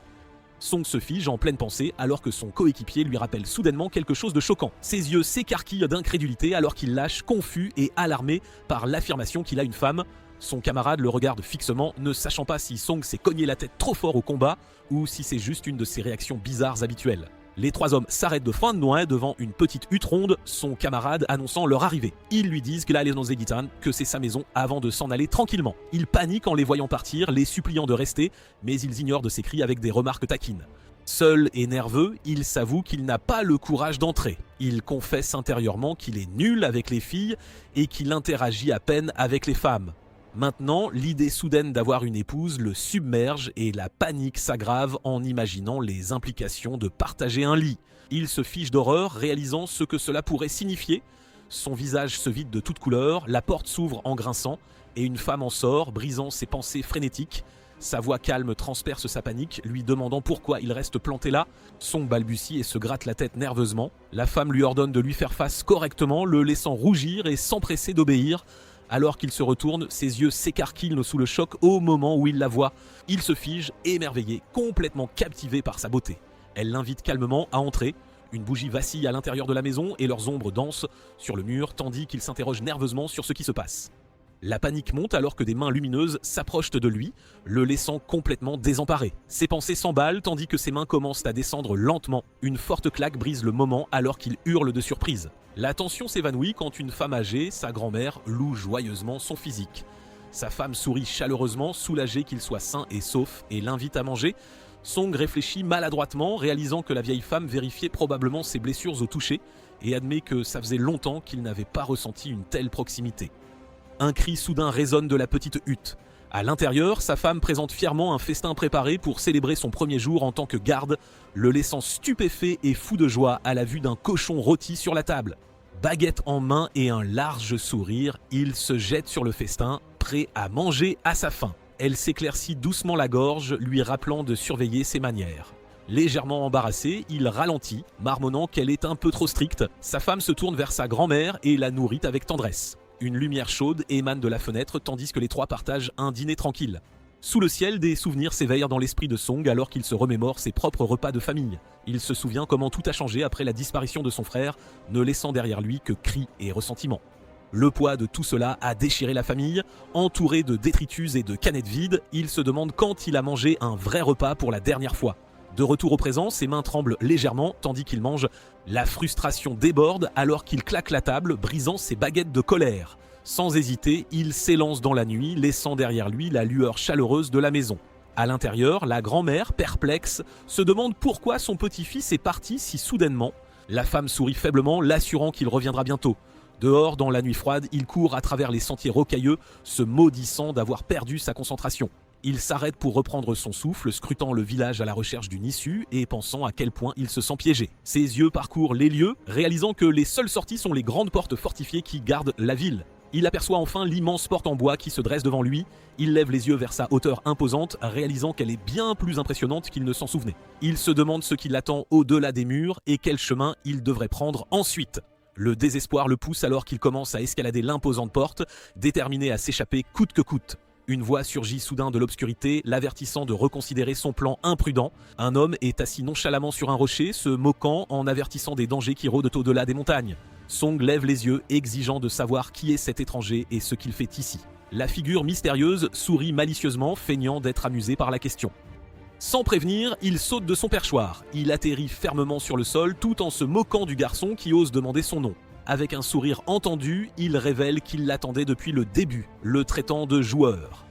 A: Song se fige en pleine pensée alors que son coéquipier lui rappelle soudainement quelque chose de choquant. Ses yeux s'écarquillent d'incrédulité alors qu'il lâche, confus et alarmé par l'affirmation qu'il a une femme. Son camarade le regarde fixement, ne sachant pas si Song s'est cogné la tête trop fort au combat ou si c'est juste une de ses réactions bizarres habituelles. Les trois hommes s'arrêtent de fin de noix devant une petite hutte ronde, son camarade annonçant leur arrivée. Ils lui disent qu'il allait dans Zegitan, que c'est sa maison, avant de s'en aller tranquillement. Il panique en les voyant partir, les suppliant de rester, mais ils ignorent de ses cris avec des remarques taquines. Seul et nerveux, il s'avoue qu'il n'a pas le courage d'entrer. Il confesse intérieurement qu'il est nul avec les filles et qu'il interagit à peine avec les femmes. Maintenant, l'idée soudaine d'avoir une épouse le submerge et la panique s'aggrave en imaginant les implications de partager un lit. Il se fiche d'horreur, réalisant ce que cela pourrait signifier. Son visage se vide de toute couleur, la porte s'ouvre en grinçant et une femme en sort, brisant ses pensées frénétiques. Sa voix calme transperce sa panique, lui demandant pourquoi il reste planté là. Song balbutie et se gratte la tête nerveusement. La femme lui ordonne de lui faire face correctement, le laissant rougir et s'empresser d'obéir. Alors qu'il se retourne, ses yeux s'écarquillent sous le choc au moment où il la voit. Il se fige, émerveillé, complètement captivé par sa beauté. Elle l'invite calmement à entrer. Une bougie vacille à l'intérieur de la maison et leurs ombres dansent sur le mur tandis qu'il s'interroge nerveusement sur ce qui se passe. La panique monte alors que des mains lumineuses s'approchent de lui, le laissant complètement désemparé. Ses pensées s'emballent tandis que ses mains commencent à descendre lentement. Une forte claque brise le moment alors qu'il hurle de surprise. La tension s'évanouit quand une femme âgée, sa grand-mère, loue joyeusement son physique. Sa femme sourit chaleureusement, soulagée qu'il soit sain et sauf, et l'invite à manger. Song réfléchit maladroitement, réalisant que la vieille femme vérifiait probablement ses blessures au toucher, et admet que ça faisait longtemps qu'il n'avait pas ressenti une telle proximité. Un cri soudain résonne de la petite hutte. À l'intérieur, sa femme présente fièrement un festin préparé pour célébrer son premier jour en tant que garde, le laissant stupéfait et fou de joie à la vue d'un cochon rôti sur la table. Baguette en main et un large sourire, il se jette sur le festin, prêt à manger à sa faim. Elle s'éclaircit doucement la gorge, lui rappelant de surveiller ses manières. Légèrement embarrassé, il ralentit, marmonnant qu'elle est un peu trop stricte. Sa femme se tourne vers sa grand-mère et la nourrit avec tendresse. Une lumière chaude émane de la fenêtre tandis que les trois partagent un dîner tranquille. Sous le ciel, des souvenirs s'éveillent dans l'esprit de Song alors qu'il se remémore ses propres repas de famille. Il se souvient comment tout a changé après la disparition de son frère, ne laissant derrière lui que cris et ressentiments. Le poids de tout cela a déchiré la famille. Entouré de détritus et de canettes vides, il se demande quand il a mangé un vrai repas pour la dernière fois. De retour au présent, ses mains tremblent légèrement tandis qu'il mange. La frustration déborde alors qu'il claque la table, brisant ses baguettes de colère. Sans hésiter, il s'élance dans la nuit, laissant derrière lui la lueur chaleureuse de la maison. À l'intérieur, la grand-mère, perplexe, se demande pourquoi son petit-fils est parti si soudainement. La femme sourit faiblement, l'assurant qu'il reviendra bientôt. Dehors, dans la nuit froide, il court à travers les sentiers rocailleux, se maudissant d'avoir perdu sa concentration. Il s'arrête pour reprendre son souffle, scrutant le village à la recherche d'une issue et pensant à quel point il se sent piégé. Ses yeux parcourent les lieux, réalisant que les seules sorties sont les grandes portes fortifiées qui gardent la ville. Il aperçoit enfin l'immense porte en bois qui se dresse devant lui. Il lève les yeux vers sa hauteur imposante, réalisant qu'elle est bien plus impressionnante qu'il ne s'en souvenait. Il se demande ce qui l'attend au-delà des murs et quel chemin il devrait prendre ensuite. Le désespoir le pousse alors qu'il commence à escalader l'imposante porte, déterminé à s'échapper coûte que coûte. Une voix surgit soudain de l'obscurité, l'avertissant de reconsidérer son plan imprudent. Un homme est assis nonchalamment sur un rocher, se moquant en avertissant des dangers qui rôdent au-delà des montagnes. Song lève les yeux, exigeant de savoir qui est cet étranger et ce qu'il fait ici. La figure mystérieuse sourit malicieusement, feignant d'être amusé par la question. Sans prévenir, il saute de son perchoir. Il atterrit fermement sur le sol tout en se moquant du garçon qui ose demander son nom. Avec un sourire entendu, il révèle qu'il l'attendait depuis le début, le traitant de joueur.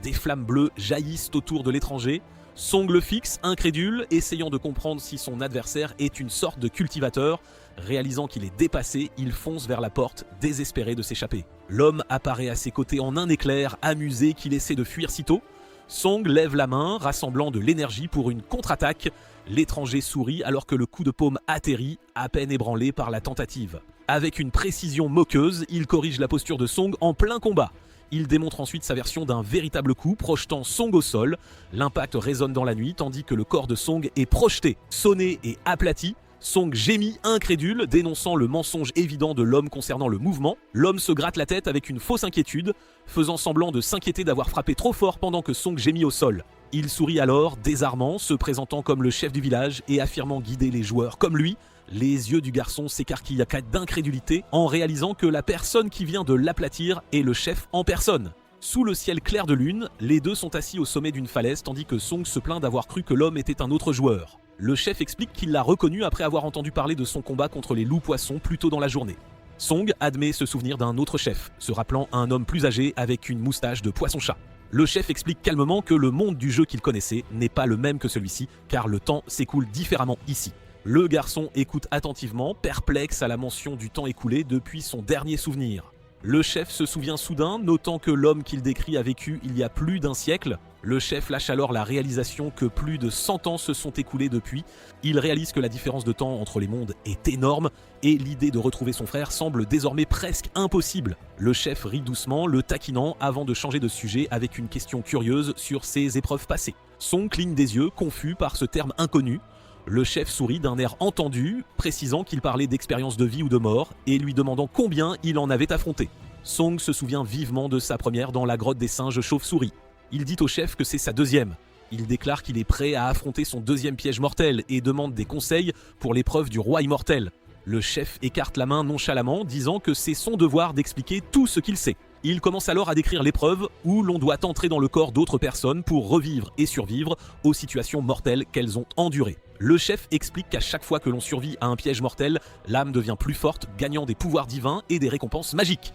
A: Des flammes bleues jaillissent autour de l'étranger. Song le fixe, incrédule, essayant de comprendre si son adversaire est une sorte de cultivateur. Réalisant qu'il est dépassé, il fonce vers la porte, désespéré de s'échapper. L'homme apparaît à ses côtés en un éclair, amusé qu'il essaie de fuir sitôt. Song lève la main, rassemblant de l'énergie pour une contre-attaque. L'étranger sourit alors que le coup de paume atterrit, à peine ébranlé par la tentative. Avec une précision moqueuse, il corrige la posture de Song en plein combat. Il démontre ensuite sa version d'un véritable coup, projetant Song au sol. L'impact résonne dans la nuit, tandis que le corps de Song est projeté, sonné et aplati. Song gémit, incrédule, dénonçant le mensonge évident de l'homme concernant le mouvement. L'homme se gratte la tête avec une fausse inquiétude, faisant semblant de s'inquiéter d'avoir frappé trop fort pendant que Song gémit au sol. Il sourit alors, désarmant, se présentant comme le chef du village et affirmant guider les joueurs comme lui. Les yeux du garçon s'écarquillent d'incrédulité en réalisant que la personne qui vient de l'aplatir est le chef en personne. Sous le ciel clair de lune, les deux sont assis au sommet d'une falaise tandis que Song se plaint d'avoir cru que l'homme était un autre joueur. Le chef explique qu'il l'a reconnu après avoir entendu parler de son combat contre les loups-poissons plus tôt dans la journée. Song admet se souvenir d'un autre chef, se rappelant un homme plus âgé avec une moustache de poisson-chat. Le chef explique calmement que le monde du jeu qu'il connaissait n'est pas le même que celui-ci, car le temps s'écoule différemment ici. Le garçon écoute attentivement, perplexe à la mention du temps écoulé depuis son dernier souvenir. Le chef se souvient soudain, notant que l'homme qu'il décrit a vécu il y a plus d'un siècle. Le chef lâche alors la réalisation que plus de 100 ans se sont écoulés depuis. Il réalise que la différence de temps entre les mondes est énorme et l'idée de retrouver son frère semble désormais presque impossible. Le chef rit doucement, le taquinant avant de changer de sujet avec une question curieuse sur ses épreuves passées. Song cligne des yeux, confus par ce terme inconnu. Le chef sourit d'un air entendu, précisant qu'il parlait d'expérience de vie ou de mort et lui demandant combien il en avait affronté. Song se souvient vivement de sa première dans la grotte des singes chauves-souris. Il dit au chef que c'est sa deuxième. Il déclare qu'il est prêt à affronter son deuxième piège mortel et demande des conseils pour l'épreuve du roi immortel. Le chef écarte la main nonchalamment, disant que c'est son devoir d'expliquer tout ce qu'il sait. Il commence alors à décrire l'épreuve où l'on doit entrer dans le corps d'autres personnes pour revivre et survivre aux situations mortelles qu'elles ont endurées. Le chef explique qu'à chaque fois que l'on survit à un piège mortel, l'âme devient plus forte, gagnant des pouvoirs divins et des récompenses magiques.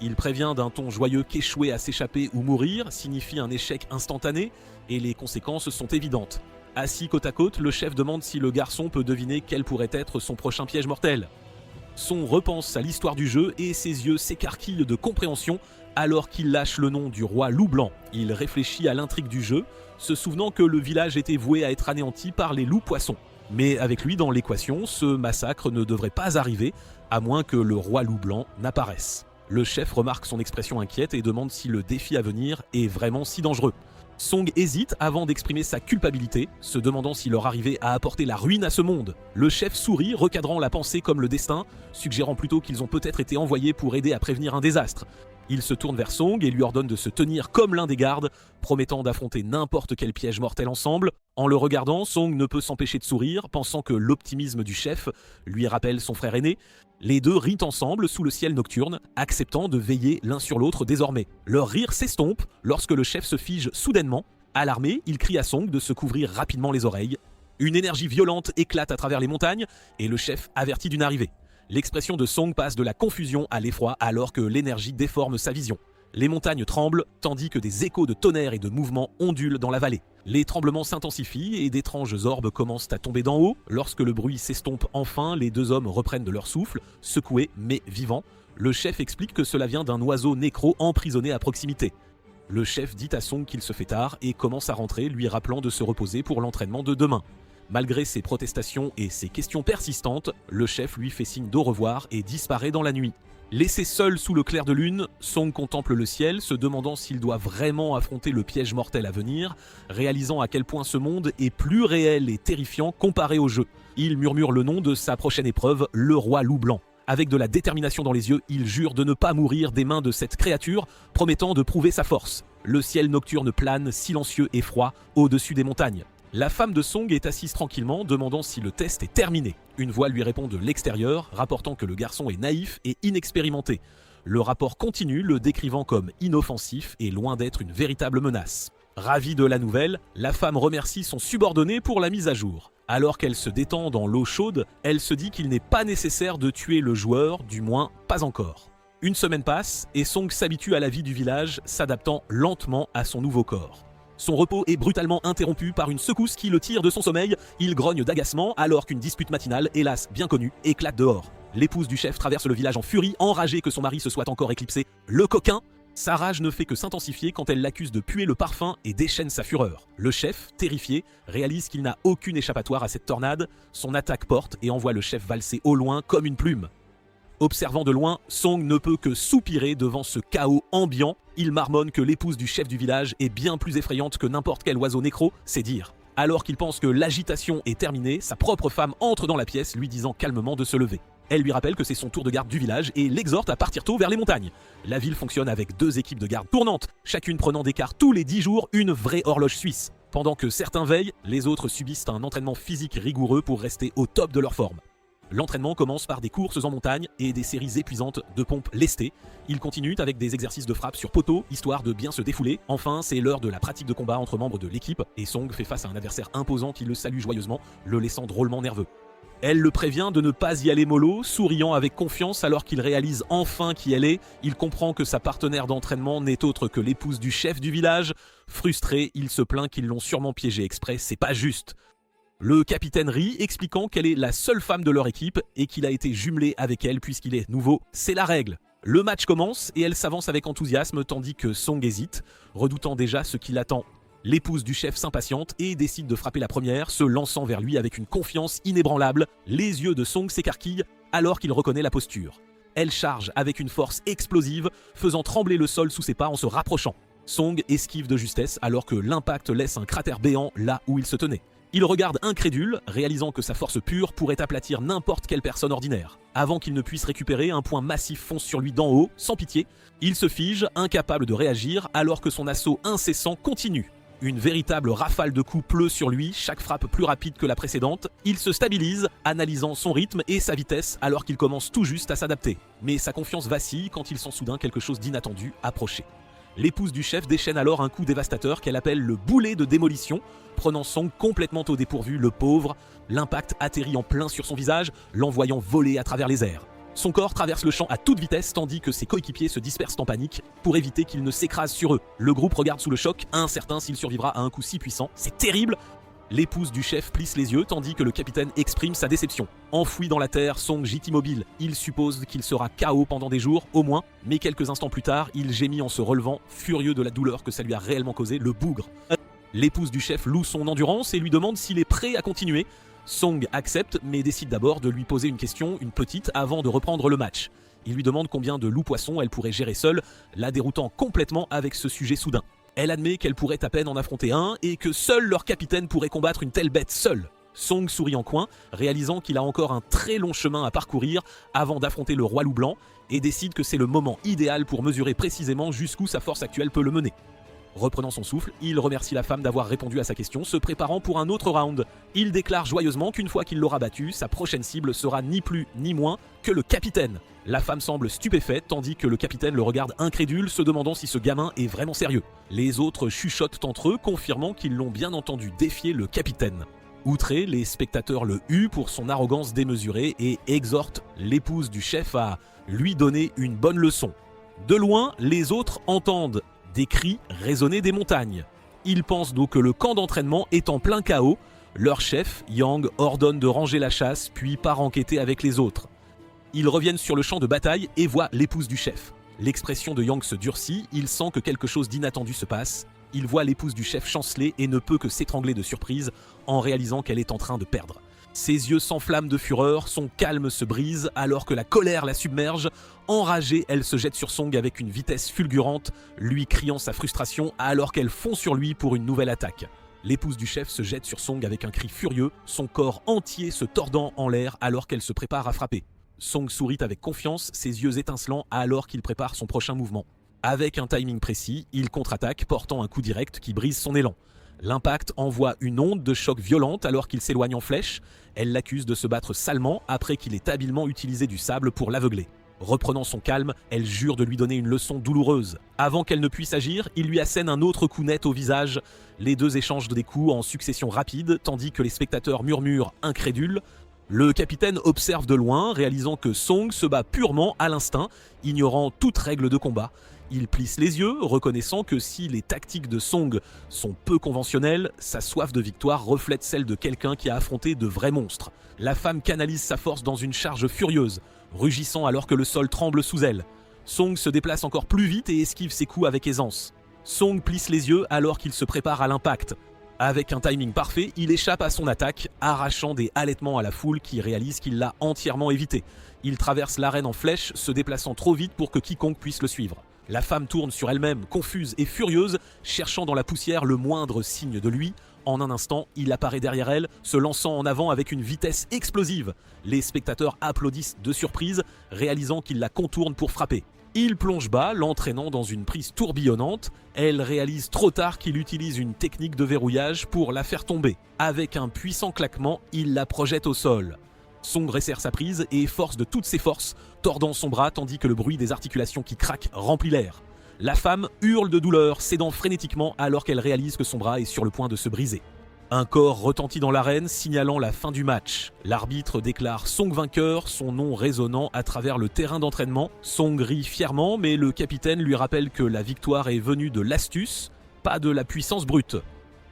A: Il prévient d'un ton joyeux qu'échouer à s'échapper ou mourir signifie un échec instantané et les conséquences sont évidentes. Assis côte à côte, le chef demande si le garçon peut deviner quel pourrait être son prochain piège mortel. Song repense à l'histoire du jeu et ses yeux s'écarquillent de compréhension alors qu'il lâche le nom du roi loup blanc. Il réfléchit à l'intrigue du jeu, se souvenant que le village était voué à être anéanti par les loups poissons. Mais avec lui dans l'équation, ce massacre ne devrait pas arriver, à moins que le roi loup blanc n'apparaisse. Le chef remarque son expression inquiète et demande si le défi à venir est vraiment si dangereux. Song hésite avant d'exprimer sa culpabilité, se demandant si leur arrivée a apporté la ruine à ce monde. Le chef sourit, recadrant la pensée comme le destin, suggérant plutôt qu'ils ont peut-être été envoyés pour aider à prévenir un désastre. Il se tourne vers Song et lui ordonne de se tenir comme l'un des gardes, promettant d'affronter n'importe quel piège mortel ensemble. En le regardant, Song ne peut s'empêcher de sourire, pensant que l'optimisme du chef lui rappelle son frère aîné. Les deux rient ensemble sous le ciel nocturne, acceptant de veiller l'un sur l'autre désormais. Leur rire s'estompe lorsque le chef se fige soudainement. Alarmé, il crie à Song de se couvrir rapidement les oreilles. Une énergie violente éclate à travers les montagnes et le chef avertit d'une arrivée. L'expression de Song passe de la confusion à l'effroi alors que l'énergie déforme sa vision. Les montagnes tremblent, tandis que des échos de tonnerre et de mouvements ondulent dans la vallée. Les tremblements s'intensifient et d'étranges orbes commencent à tomber d'en haut. Lorsque le bruit s'estompe enfin, les deux hommes reprennent de leur souffle, secoués mais vivants. Le chef explique que cela vient d'un oiseau nécro emprisonné à proximité. Le chef dit à Song qu'il se fait tard et commence à rentrer, lui rappelant de se reposer pour l'entraînement de demain. Malgré ses protestations et ses questions persistantes, le chef lui fait signe d'au revoir et disparaît dans la nuit. Laissé seul sous le clair de lune, Song contemple le ciel, se demandant s'il doit vraiment affronter le piège mortel à venir, réalisant à quel point ce monde est plus réel et terrifiant comparé au jeu. Il murmure le nom de sa prochaine épreuve, le roi loup blanc. Avec de la détermination dans les yeux, il jure de ne pas mourir des mains de cette créature, promettant de prouver sa force. Le ciel nocturne plane, silencieux et froid, au-dessus des montagnes. La femme de Song est assise tranquillement, demandant si le test est terminé. Une voix lui répond de l'extérieur, rapportant que le garçon est naïf et inexpérimenté. Le rapport continue, le décrivant comme inoffensif et loin d'être une véritable menace. Ravie de la nouvelle, la femme remercie son subordonné pour la mise à jour. Alors qu'elle se détend dans l'eau chaude, elle se dit qu'il n'est pas nécessaire de tuer le joueur, du moins pas encore. Une semaine passe et Song s'habitue à la vie du village, s'adaptant lentement à son nouveau corps. Son repos est brutalement interrompu par une secousse qui le tire de son sommeil. Il grogne d'agacement alors qu'une dispute matinale, hélas bien connue, éclate dehors. L'épouse du chef traverse le village en furie, enragée que son mari se soit encore éclipsé. Le coquin! Sa rage ne fait que s'intensifier quand elle l'accuse de puer le parfum et déchaîne sa fureur. Le chef, terrifié, réalise qu'il n'a aucune échappatoire à cette tornade. Son attaque porte et envoie le chef valser au loin comme une plume. Observant de loin, Song ne peut que soupirer devant ce chaos ambiant. Il marmonne que l'épouse du chef du village est bien plus effrayante que n'importe quel oiseau nécro, c'est dire. Alors qu'il pense que l'agitation est terminée, sa propre femme entre dans la pièce, lui disant calmement de se lever. Elle lui rappelle que c'est son tour de garde du village et l'exhorte à partir tôt vers les montagnes. La ville fonctionne avec 2 équipes de garde tournantes, chacune prenant d'écart tous les 10 jours une vraie horloge suisse. Pendant que certains veillent, les autres subissent un entraînement physique rigoureux pour rester au top de leur forme. L'entraînement commence par des courses en montagne et des séries épuisantes de pompes lestées. Il continue avec des exercices de frappe sur poteau, histoire de bien se défouler. Enfin, c'est l'heure de la pratique de combat entre membres de l'équipe, et Song fait face à un adversaire imposant qui le salue joyeusement, le laissant drôlement nerveux. Elle le prévient de ne pas y aller mollo, souriant avec confiance alors qu'il réalise enfin qui elle est. Il comprend que sa partenaire d'entraînement n'est autre que l'épouse du chef du village. Frustré, il se plaint qu'ils l'ont sûrement piégé exprès, c'est pas juste. Le capitaine rit, expliquant qu'elle est la seule femme de leur équipe et qu'il a été jumelé avec elle puisqu'il est nouveau. C'est la règle. Le match commence et elle s'avance avec enthousiasme tandis que Song hésite, redoutant déjà ce qui l'attend. L'épouse du chef s'impatiente et décide de frapper la première, se lançant vers lui avec une confiance inébranlable. Les yeux de Song s'écarquillent alors qu'il reconnaît la posture. Elle charge avec une force explosive, faisant trembler le sol sous ses pas en se rapprochant. Song esquive de justesse alors que l'impact laisse un cratère béant là où il se tenait. Il regarde incrédule, réalisant que sa force pure pourrait aplatir n'importe quelle personne ordinaire. Avant qu'il ne puisse récupérer, un point massif fonce sur lui d'en haut, sans pitié. Il se fige, incapable de réagir, alors que son assaut incessant continue. Une véritable rafale de coups pleut sur lui, chaque frappe plus rapide que la précédente. Il se stabilise, analysant son rythme et sa vitesse alors qu'il commence tout juste à s'adapter. Mais sa confiance vacille quand il sent soudain quelque chose d'inattendu approcher. L'épouse du chef déchaîne alors un coup dévastateur qu'elle appelle le boulet de démolition, prenant Song complètement au dépourvu, le pauvre. L'impact atterrit en plein sur son visage, l'envoyant voler à travers les airs. Son corps traverse le champ à toute vitesse tandis que ses coéquipiers se dispersent en panique pour éviter qu'il ne s'écrase sur eux. Le groupe regarde sous le choc, incertain s'il survivra à un coup si puissant. C'est terrible! L'épouse du chef plisse les yeux tandis que le capitaine exprime sa déception. Enfoui dans la terre, Song gît immobile. Il suppose qu'il sera KO pendant des jours, au moins, mais quelques instants plus tard, il gémit en se relevant, furieux de la douleur que ça lui a réellement causé, le bougre. L'épouse du chef loue son endurance et lui demande s'il est prêt à continuer. Song accepte, mais décide d'abord de lui poser une question, une petite, avant de reprendre le match. Il lui demande combien de loups-poissons elle pourrait gérer seule, la déroutant complètement avec ce sujet soudain. Elle admet qu'elle pourrait à peine en affronter un et que seul leur capitaine pourrait combattre une telle bête seule. Song sourit en coin, réalisant qu'il a encore un très long chemin à parcourir avant d'affronter le roi loup blanc et décide que c'est le moment idéal pour mesurer précisément jusqu'où sa force actuelle peut le mener. Reprenant son souffle, il remercie la femme d'avoir répondu à sa question, se préparant pour un autre round. Il déclare joyeusement qu'une fois qu'il l'aura battu, sa prochaine cible sera ni plus ni moins que le capitaine. La femme semble stupéfaite, tandis que le capitaine le regarde incrédule, se demandant si ce gamin est vraiment sérieux. Les autres chuchotent entre eux, confirmant qu'ils l'ont bien entendu défier le capitaine. Outrés, les spectateurs le huent pour son arrogance démesurée et exhortent l'épouse du chef à lui donner une bonne leçon. De loin, les autres entendent des cris résonner des montagnes. Ils pensent donc que le camp d'entraînement est en plein chaos. Leur chef, Yang, ordonne de ranger la chasse, puis part enquêter avec les autres. Ils reviennent sur le champ de bataille et voient l'épouse du chef. L'expression de Yang se durcit, il sent que quelque chose d'inattendu se passe. Il voit l'épouse du chef chanceler et ne peut que s'étrangler de surprise en réalisant qu'elle est en train de perdre. Ses yeux s'enflamment de fureur, son calme se brise alors que la colère la submerge. Enragée, elle se jette sur Song avec une vitesse fulgurante, lui criant sa frustration alors qu'elle fond sur lui pour une nouvelle attaque. L'épouse du chef se jette sur Song avec un cri furieux, son corps entier se tordant en l'air alors qu'elle se prépare à frapper. Song sourit avec confiance, ses yeux étincelants alors qu'il prépare son prochain mouvement. Avec un timing précis, il contre-attaque, portant un coup direct qui brise son élan. L'impact envoie une onde de choc violente alors qu'il s'éloigne en flèche. Elle l'accuse de se battre salement après qu'il ait habilement utilisé du sable pour l'aveugler. Reprenant son calme, elle jure de lui donner une leçon douloureuse. Avant qu'elle ne puisse agir, il lui assène un autre coup net au visage. Les deux échangent des coups en succession rapide, tandis que les spectateurs murmurent incrédules. Le capitaine observe de loin, réalisant que Song se bat purement à l'instinct, ignorant toute règle de combat. Il plisse les yeux, reconnaissant que si les tactiques de Song sont peu conventionnelles, sa soif de victoire reflète celle de quelqu'un qui a affronté de vrais monstres. La femme canalise sa force dans une charge furieuse, rugissant alors que le sol tremble sous elle. Song se déplace encore plus vite et esquive ses coups avec aisance. Song plisse les yeux alors qu'il se prépare à l'impact. Avec un timing parfait, il échappe à son attaque, arrachant des halètements à la foule qui réalise qu'il l'a entièrement évité. Il traverse l'arène en flèche, se déplaçant trop vite pour que quiconque puisse le suivre. La femme tourne sur elle-même, confuse et furieuse, cherchant dans la poussière le moindre signe de lui. En un instant, il apparaît derrière elle, se lançant en avant avec une vitesse explosive. Les spectateurs applaudissent de surprise, réalisant qu'il la contourne pour frapper. Il plonge bas, l'entraînant dans une prise tourbillonnante. Elle réalise trop tard qu'il utilise une technique de verrouillage pour la faire tomber. Avec un puissant claquement, il la projette au sol. Song resserre sa prise et force de toutes ses forces, tordant son bras tandis que le bruit des articulations qui craquent remplit l'air. La femme hurle de douleur, cédant frénétiquement alors qu'elle réalise que son bras est sur le point de se briser. Un corps retentit dans l'arène, signalant la fin du match. L'arbitre déclare Song vainqueur, son nom résonnant à travers le terrain d'entraînement. Song rit fièrement, mais le capitaine lui rappelle que la victoire est venue de l'astuce, pas de la puissance brute.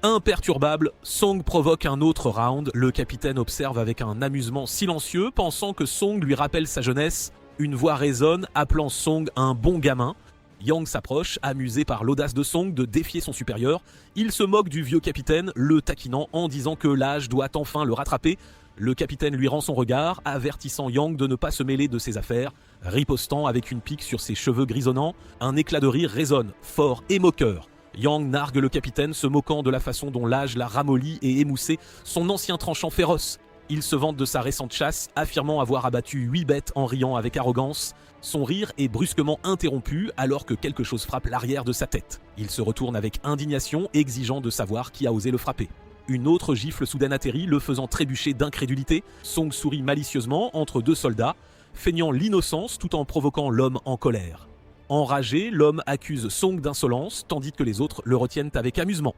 A: Imperturbable, Song provoque un autre round. Le capitaine observe avec un amusement silencieux, pensant que Song lui rappelle sa jeunesse. Une voix résonne, appelant Song un bon gamin. Yang s'approche, amusé par l'audace de Song de défier son supérieur. Il se moque du vieux capitaine, le taquinant en disant que l'âge doit enfin le rattraper. Le capitaine lui rend son regard, avertissant Yang de ne pas se mêler de ses affaires. Ripostant avec une pique sur ses cheveux grisonnants, un éclat de rire résonne, fort et moqueur. Yang nargue le capitaine, se moquant de la façon dont l'âge l'a ramolli et émoussé son ancien tranchant féroce. Il se vante de sa récente chasse, affirmant avoir abattu 8 bêtes en riant avec arrogance. Son rire est brusquement interrompu alors que quelque chose frappe l'arrière de sa tête. Il se retourne avec indignation, exigeant de savoir qui a osé le frapper. Une autre gifle soudaine atterrit, le faisant trébucher d'incrédulité. Song sourit malicieusement entre deux soldats, feignant l'innocence tout en provoquant l'homme en colère. Enragé, l'homme accuse Song d'insolence, tandis que les autres le retiennent avec amusement.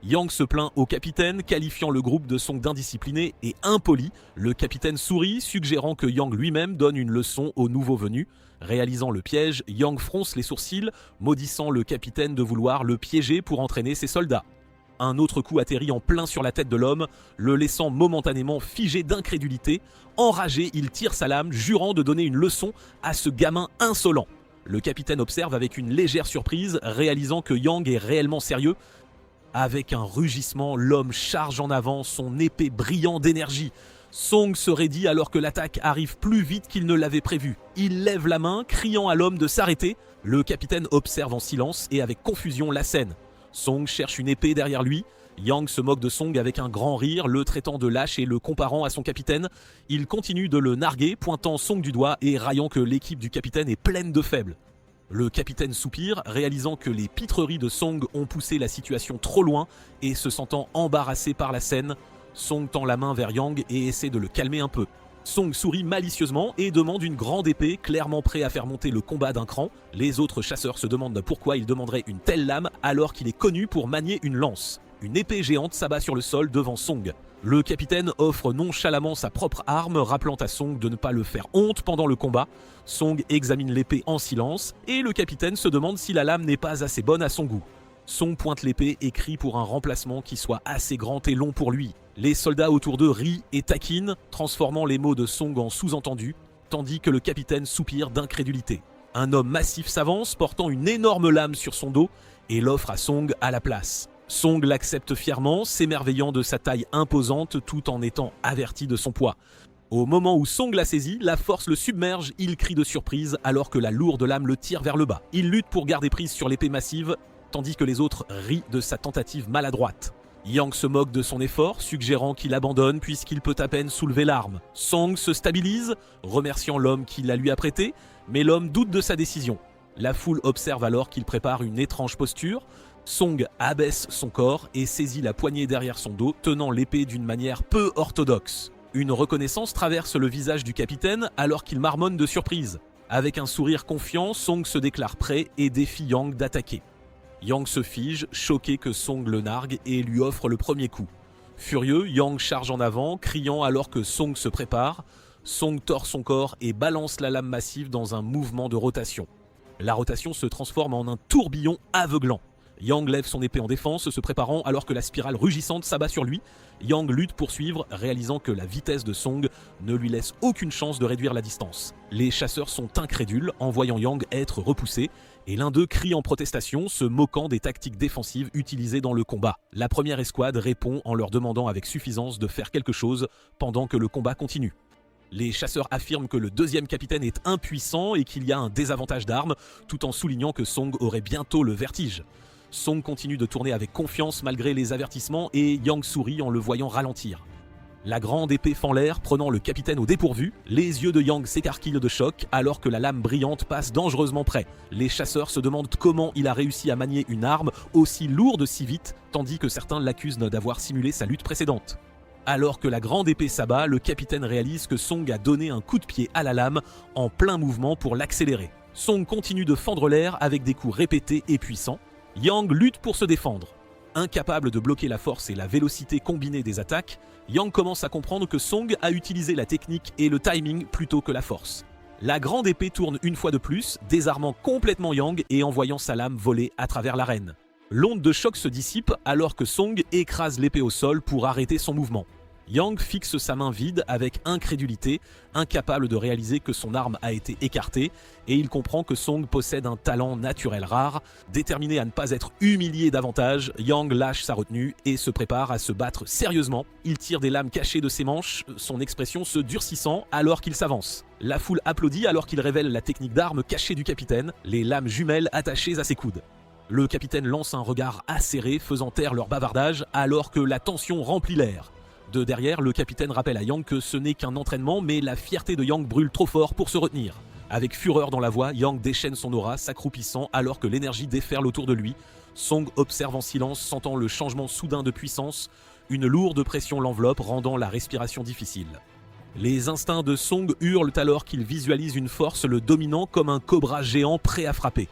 A: Yang se plaint au capitaine, qualifiant le groupe de Song d'indiscipliné et impoli. Le capitaine sourit, suggérant que Yang lui-même donne une leçon au nouveau venu. Réalisant le piège, Yang fronce les sourcils, maudissant le capitaine de vouloir le piéger pour entraîner ses soldats. Un autre coup atterrit en plein sur la tête de l'homme, le laissant momentanément figé d'incrédulité. Enragé, il tire sa lame, jurant de donner une leçon à ce gamin insolent. Le capitaine observe avec une légère surprise, réalisant que Yang est réellement sérieux. Avec un rugissement, l'homme charge en avant, son épée brillant d'énergie. Song se raidit alors que l'attaque arrive plus vite qu'il ne l'avait prévu. Il lève la main, criant à l'homme de s'arrêter. Le capitaine observe en silence et avec confusion la scène. Song cherche une épée derrière lui. Yang se moque de Song avec un grand rire, le traitant de lâche et le comparant à son capitaine. Il continue de le narguer, pointant Song du doigt et raillant que l'équipe du capitaine est pleine de faibles. Le capitaine soupire, réalisant que les pitreries de Song ont poussé la situation trop loin et se sentant embarrassé par la scène. Song tend la main vers Yang et essaie de le calmer un peu. Song sourit malicieusement et demande une grande épée, clairement prêt à faire monter le combat d'un cran. Les autres chasseurs se demandent pourquoi il demanderait une telle lame alors qu'il est connu pour manier une lance. Une épée géante s'abat sur le sol devant Song. Le capitaine offre nonchalamment sa propre arme, rappelant à Song de ne pas le faire honte pendant le combat. Song examine l'épée en silence et le capitaine se demande si la lame n'est pas assez bonne à son goût. Song pointe l'épée et crie pour un remplacement qui soit assez grand et long pour lui. Les soldats autour d'eux rient et taquinent, transformant les mots de Song en sous-entendus, tandis que le capitaine soupire d'incrédulité. Un homme massif s'avance, portant une énorme lame sur son dos, et l'offre à Song à la place. Song l'accepte fièrement, s'émerveillant de sa taille imposante tout en étant averti de son poids. Au moment où Song la saisit, la force le submerge, il crie de surprise alors que la lourde lame le tire vers le bas. Il lutte pour garder prise sur l'épée massive, tandis que les autres rient de sa tentative maladroite. Yang se moque de son effort, suggérant qu'il abandonne puisqu'il peut à peine soulever l'arme. Song se stabilise, remerciant l'homme qui la lui a prêtée, mais l'homme doute de sa décision. La foule observe alors qu'il prépare une étrange posture. Song abaisse son corps et saisit la poignée derrière son dos, tenant l'épée d'une manière peu orthodoxe. Une reconnaissance traverse le visage du capitaine alors qu'il marmonne de surprise. Avec un sourire confiant, Song se déclare prêt et défie Yang d'attaquer. Yang se fige, choqué que Song le nargue et lui offre le premier coup. Furieux, Yang charge en avant, criant alors que Song se prépare. Song tord son corps et balance la lame massive dans un mouvement de rotation. La rotation se transforme en un tourbillon aveuglant. Yang lève son épée en défense, se préparant alors que la spirale rugissante s'abat sur lui. Yang lutte pour suivre, réalisant que la vitesse de Song ne lui laisse aucune chance de réduire la distance. Les chasseurs sont incrédules en voyant Yang être repoussé, et l'un d'eux crie en protestation, se moquant des tactiques défensives utilisées dans le combat. La première escouade répond en leur demandant avec suffisance de faire quelque chose pendant que le combat continue. Les chasseurs affirment que le deuxième capitaine est impuissant et qu'il y a un désavantage d'armes, tout en soulignant que Song aurait bientôt le vertige. Song continue de tourner avec confiance malgré les avertissements et Yang sourit en le voyant ralentir. La grande épée fend l'air, prenant le capitaine au dépourvu. Les yeux de Yang s'écarquillent de choc alors que la lame brillante passe dangereusement près. Les chasseurs se demandent comment il a réussi à manier une arme aussi lourde si vite, tandis que certains l'accusent d'avoir simulé sa lutte précédente. Alors que la grande épée s'abat, le capitaine réalise que Song a donné un coup de pied à la lame en plein mouvement pour l'accélérer. Song continue de fendre l'air avec des coups répétés et puissants. Yang lutte pour se défendre. Incapable de bloquer la force et la vélocité combinée des attaques, Yang commence à comprendre que Song a utilisé la technique et le timing plutôt que la force. La grande épée tourne une fois de plus, désarmant complètement Yang et envoyant sa lame voler à travers l'arène. L'onde de choc se dissipe alors que Song écrase l'épée au sol pour arrêter son mouvement. Yang fixe sa main vide avec incrédulité, incapable de réaliser que son arme a été écartée, et il comprend que Song possède un talent naturel rare. Déterminé à ne pas être humilié davantage, Yang lâche sa retenue et se prépare à se battre sérieusement. Il tire des lames cachées de ses manches, son expression se durcissant alors qu'il s'avance. La foule applaudit alors qu'il révèle la technique d'arme cachée du capitaine, les lames jumelles attachées à ses coudes. Le capitaine lance un regard acéré faisant taire leur bavardage alors que la tension remplit l'air. De derrière, le capitaine rappelle à Yang que ce n'est qu'un entraînement, mais la fierté de Yang brûle trop fort pour se retenir. Avec fureur dans la voix, Yang déchaîne son aura, s'accroupissant alors que l'énergie déferle autour de lui. Song observe en silence, sentant le changement soudain de puissance. Une lourde pression l'enveloppe, rendant la respiration difficile. Les instincts de Song hurlent alors qu'il visualise une force le dominant comme un cobra géant prêt à frapper.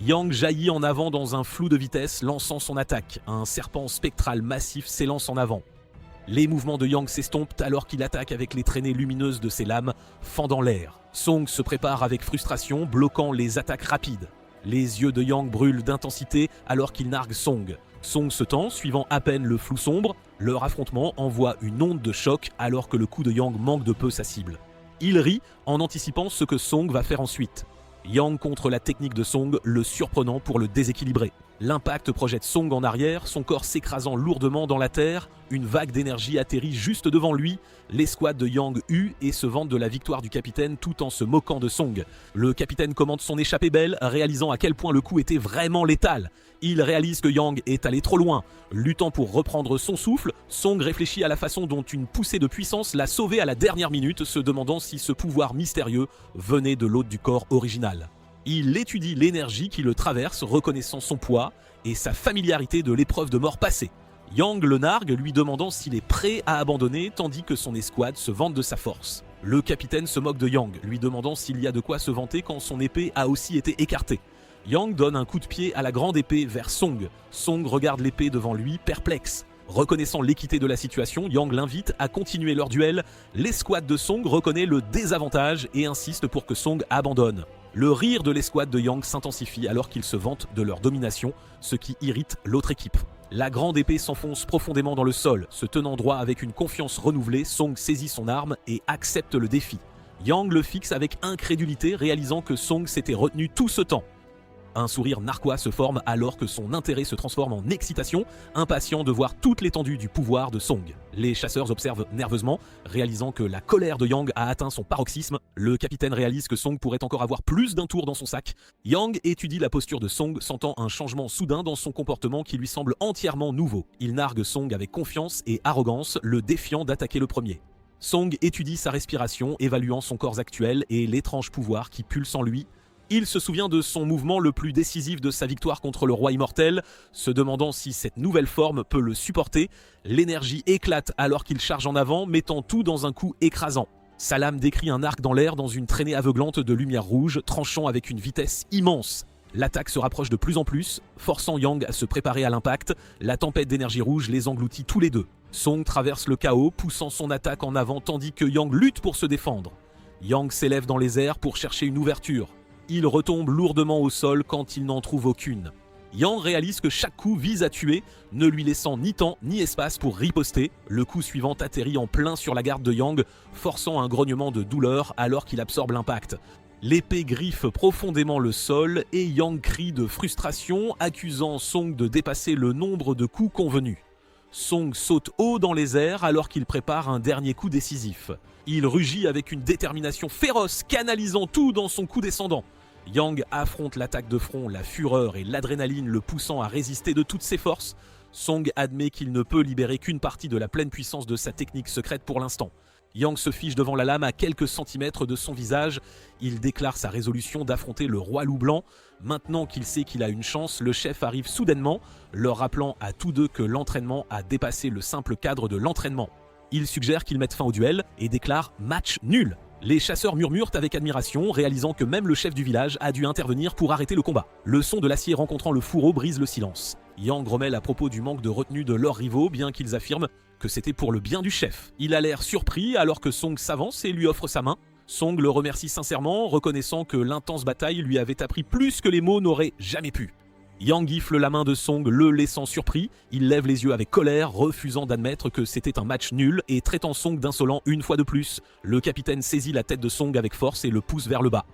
A: Yang jaillit en avant dans un flou de vitesse, lançant son attaque. Un serpent spectral massif s'élance en avant. Les mouvements de Yang s'estompent alors qu'il attaque avec les traînées lumineuses de ses lames, fendant l'air. Song se prépare avec frustration, bloquant les attaques rapides. Les yeux de Yang brûlent d'intensité alors qu'il nargue Song. Song se tend, suivant à peine le flou sombre. Leur affrontement envoie une onde de choc alors que le coup de Yang manque de peu sa cible. Il rit en anticipant ce que Song va faire ensuite. Yang contre la technique de Song, le surprenant pour le déséquilibrer. L'impact projette Song en arrière, son corps s'écrasant lourdement dans la terre. Une vague d'énergie atterrit juste devant lui. L'escouade de Yang hue et se vante de la victoire du capitaine tout en se moquant de Song. Le capitaine commande son échappée belle, réalisant à quel point le coup était vraiment létal. Il réalise que Yang est allé trop loin. Luttant pour reprendre son souffle, Song réfléchit à la façon dont une poussée de puissance l'a sauvé à la dernière minute, se demandant si ce pouvoir mystérieux venait de l'hôte du corps original. Il étudie l'énergie qui le traverse, reconnaissant son poids et sa familiarité de l'épreuve de mort passée. Yang le nargue, lui demandant s'il est prêt à abandonner, tandis que son escouade se vante de sa force. Le capitaine se moque de Yang, lui demandant s'il y a de quoi se vanter quand son épée a aussi été écartée. Yang donne un coup de pied à la grande épée vers Song. Song regarde l'épée devant lui, perplexe. Reconnaissant l'équité de la situation, Yang l'invite à continuer leur duel. L'escouade de Song reconnaît le désavantage et insiste pour que Song abandonne. Le rire de l'escouade de Yang s'intensifie alors qu'ils se vantent de leur domination, ce qui irrite l'autre équipe. La grande épée s'enfonce profondément dans le sol. Se tenant droit avec une confiance renouvelée, Song saisit son arme et accepte le défi. Yang le fixe avec incrédulité, réalisant que Song s'était retenu tout ce temps. Un sourire narquois se forme alors que son intérêt se transforme en excitation, impatient de voir toute l'étendue du pouvoir de Song. Les chasseurs observent nerveusement, réalisant que la colère de Yang a atteint son paroxysme. Le capitaine réalise que Song pourrait encore avoir plus d'un tour dans son sac. Yang étudie la posture de Song, sentant un changement soudain dans son comportement qui lui semble entièrement nouveau. Il nargue Song avec confiance et arrogance, le défiant d'attaquer le premier. Song étudie sa respiration, évaluant son corps actuel et l'étrange pouvoir qui pulse en lui. Il se souvient de son mouvement le plus décisif de sa victoire contre le roi immortel, se demandant si cette nouvelle forme peut le supporter. L'énergie éclate alors qu'il charge en avant, mettant tout dans un coup écrasant. Sa lame décrit un arc dans l'air dans une traînée aveuglante de lumière rouge, tranchant avec une vitesse immense. L'attaque se rapproche de plus en plus, forçant Yang à se préparer à l'impact. La tempête d'énergie rouge les engloutit tous les deux. Song traverse le chaos, poussant son attaque en avant tandis que Yang lutte pour se défendre. Yang s'élève dans les airs pour chercher une ouverture. Il retombe lourdement au sol quand il n'en trouve aucune. Yang réalise que chaque coup vise à tuer, ne lui laissant ni temps ni espace pour riposter. Le coup suivant atterrit en plein sur la garde de Yang, forçant un grognement de douleur alors qu'il absorbe l'impact. L'épée griffe profondément le sol et Yang crie de frustration, accusant Song de dépasser le nombre de coups convenus. Song saute haut dans les airs alors qu'il prépare un dernier coup décisif. Il rugit avec une détermination féroce, canalisant tout dans son coup descendant. Yang affronte l'attaque de front, la fureur et l'adrénaline le poussant à résister de toutes ses forces. Song admet qu'il ne peut libérer qu'une partie de la pleine puissance de sa technique secrète pour l'instant. Yang se fige devant la lame à quelques centimètres de son visage. Il déclare sa résolution d'affronter le roi loup blanc. Maintenant qu'il sait qu'il a une chance, le chef arrive soudainement, leur rappelant à tous deux que l'entraînement a dépassé le simple cadre de l'entraînement. Il suggère qu'ils mettent fin au duel et déclare match nul. Les chasseurs murmurent avec admiration, réalisant que même le chef du village a dû intervenir pour arrêter le combat. Le son de l'acier rencontrant le fourreau brise le silence. Yang grommelle à propos du manque de retenue de leurs rivaux, bien qu'ils affirment que c'était pour le bien du chef. Il a l'air surpris alors que Song s'avance et lui offre sa main. Song le remercie sincèrement, reconnaissant que l'intense bataille lui avait appris plus que les mots n'auraient jamais pu. Yang gifle la main de Song, le laissant surpris. Il lève les yeux avec colère, refusant d'admettre que c'était un match nul et traitant Song d'insolent une fois de plus. Le capitaine saisit la tête de Song avec force et le pousse vers le bas.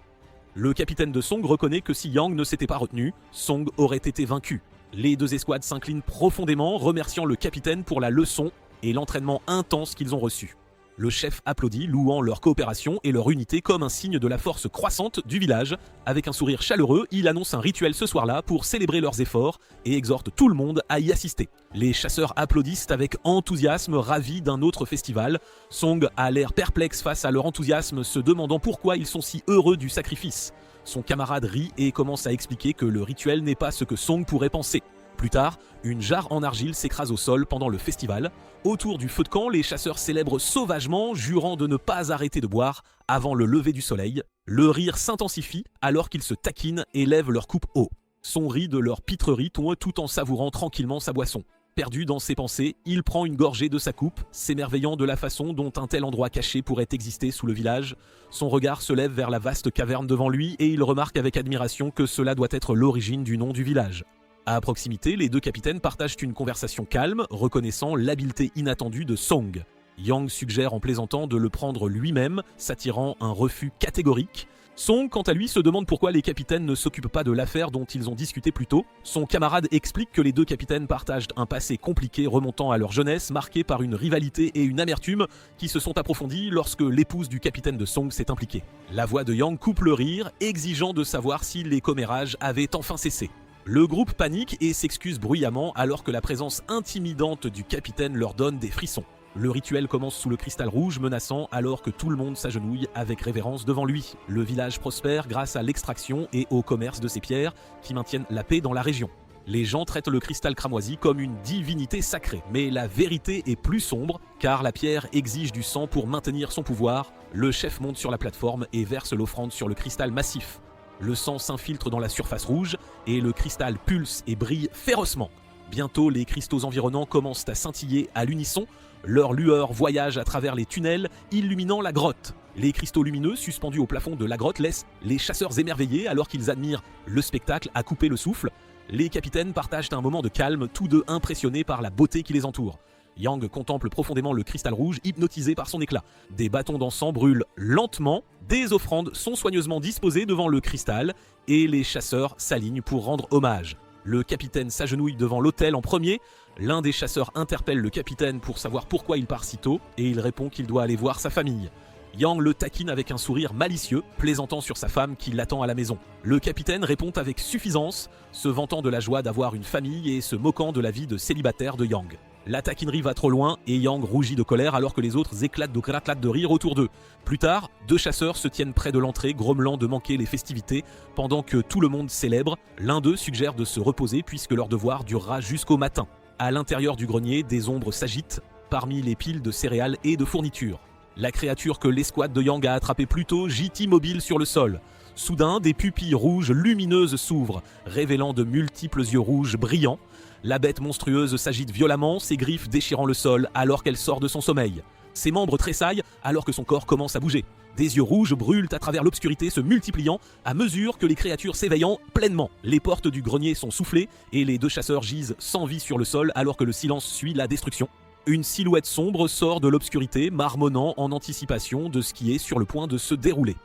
A: Le capitaine de Song reconnaît que si Yang ne s'était pas retenu, Song aurait été vaincu. Les deux escouades s'inclinent profondément, remerciant le capitaine pour la leçon et l'entraînement intense qu'ils ont reçu. Le chef applaudit, louant leur coopération et leur unité comme un signe de la force croissante du village. Avec un sourire chaleureux, il annonce un rituel ce soir-là pour célébrer leurs efforts et exhorte tout le monde à y assister. Les chasseurs applaudissent avec enthousiasme, ravis d'un autre festival. Song a l'air perplexe face à leur enthousiasme, se demandant pourquoi ils sont si heureux du sacrifice. Son camarade rit et commence à expliquer que le rituel n'est pas ce que Song pourrait penser. Plus tard, une jarre en argile s'écrase au sol pendant le festival. Autour du feu de camp, les chasseurs célèbrent sauvagement, jurant de ne pas arrêter de boire avant le lever du soleil. Le rire s'intensifie alors qu'ils se taquinent et lèvent leur coupe haut. Son rit de leur pitrerie tout en savourant tranquillement sa boisson. Perdu dans ses pensées, il prend une gorgée de sa coupe, s'émerveillant de la façon dont un tel endroit caché pourrait exister sous le village. Son regard se lève vers la vaste caverne devant lui et il remarque avec admiration que cela doit être l'origine du nom du village. À proximité, les deux capitaines partagent une conversation calme, reconnaissant l'habileté inattendue de Song. Yang suggère en plaisantant de le prendre lui-même, s'attirant un refus catégorique. Song, quant à lui, se demande pourquoi les capitaines ne s'occupent pas de l'affaire dont ils ont discuté plus tôt. Son camarade explique que les deux capitaines partagent un passé compliqué remontant à leur jeunesse, marqué par une rivalité et une amertume qui se sont approfondies lorsque l'épouse du capitaine de Song s'est impliquée. La voix de Yang coupe le rire, exigeant de savoir si les commérages avaient enfin cessé. Le groupe panique et s'excuse bruyamment alors que la présence intimidante du capitaine leur donne des frissons. Le rituel commence sous le cristal rouge menaçant alors que tout le monde s'agenouille avec révérence devant lui. Le village prospère grâce à l'extraction et au commerce de ces pierres qui maintiennent la paix dans la région. Les gens traitent le cristal cramoisi comme une divinité sacrée, mais la vérité est plus sombre car la pierre exige du sang pour maintenir son pouvoir. Le chef monte sur la plateforme et verse l'offrande sur le cristal massif. Le sang s'infiltre dans la surface rouge et le cristal pulse et brille férocement. Bientôt, les cristaux environnants commencent à scintiller à l'unisson. Leur lueur voyage à travers les tunnels, illuminant la grotte. Les cristaux lumineux suspendus au plafond de la grotte laissent les chasseurs émerveillés alors qu'ils admirent le spectacle à couper le souffle. Les capitaines partagent un moment de calme, tous deux impressionnés par la beauté qui les entoure. Yang contemple profondément le cristal rouge, hypnotisé par son éclat. Des bâtons d'encens brûlent lentement, des offrandes sont soigneusement disposées devant le cristal, et les chasseurs s'alignent pour rendre hommage. Le capitaine s'agenouille devant l'autel en premier. L'un des chasseurs interpelle le capitaine pour savoir pourquoi il part si tôt, et il répond qu'il doit aller voir sa famille. Yang le taquine avec un sourire malicieux, plaisantant sur sa femme qui l'attend à la maison. Le capitaine répond avec suffisance, se vantant de la joie d'avoir une famille et se moquant de la vie de célibataire de Yang. La taquinerie va trop loin et Yang rougit de colère alors que les autres éclatent de rire autour d'eux. Plus tard, deux chasseurs se tiennent près de l'entrée, grommelant de manquer les festivités pendant que tout le monde célèbre. L'un d'eux suggère de se reposer puisque leur devoir durera jusqu'au matin. À l'intérieur du grenier, des ombres s'agitent parmi les piles de céréales et de fournitures. La créature que l'escouade de Yang a attrapée plus tôt gît immobile sur le sol. Soudain, des pupilles rouges lumineuses s'ouvrent, révélant de multiples yeux rouges brillants. La bête monstrueuse s'agite violemment, ses griffes déchirant le sol alors qu'elle sort de son sommeil. Ses membres tressaillent alors que son corps commence à bouger. Des yeux rouges brûlent à travers l'obscurité, se multipliant à mesure que les créatures s'éveillant pleinement. Les portes du grenier sont soufflées et les deux chasseurs gisent sans vie sur le sol alors que le silence suit la destruction. Une silhouette sombre sort de l'obscurité, marmonnant en anticipation de ce qui est sur le point de se dérouler.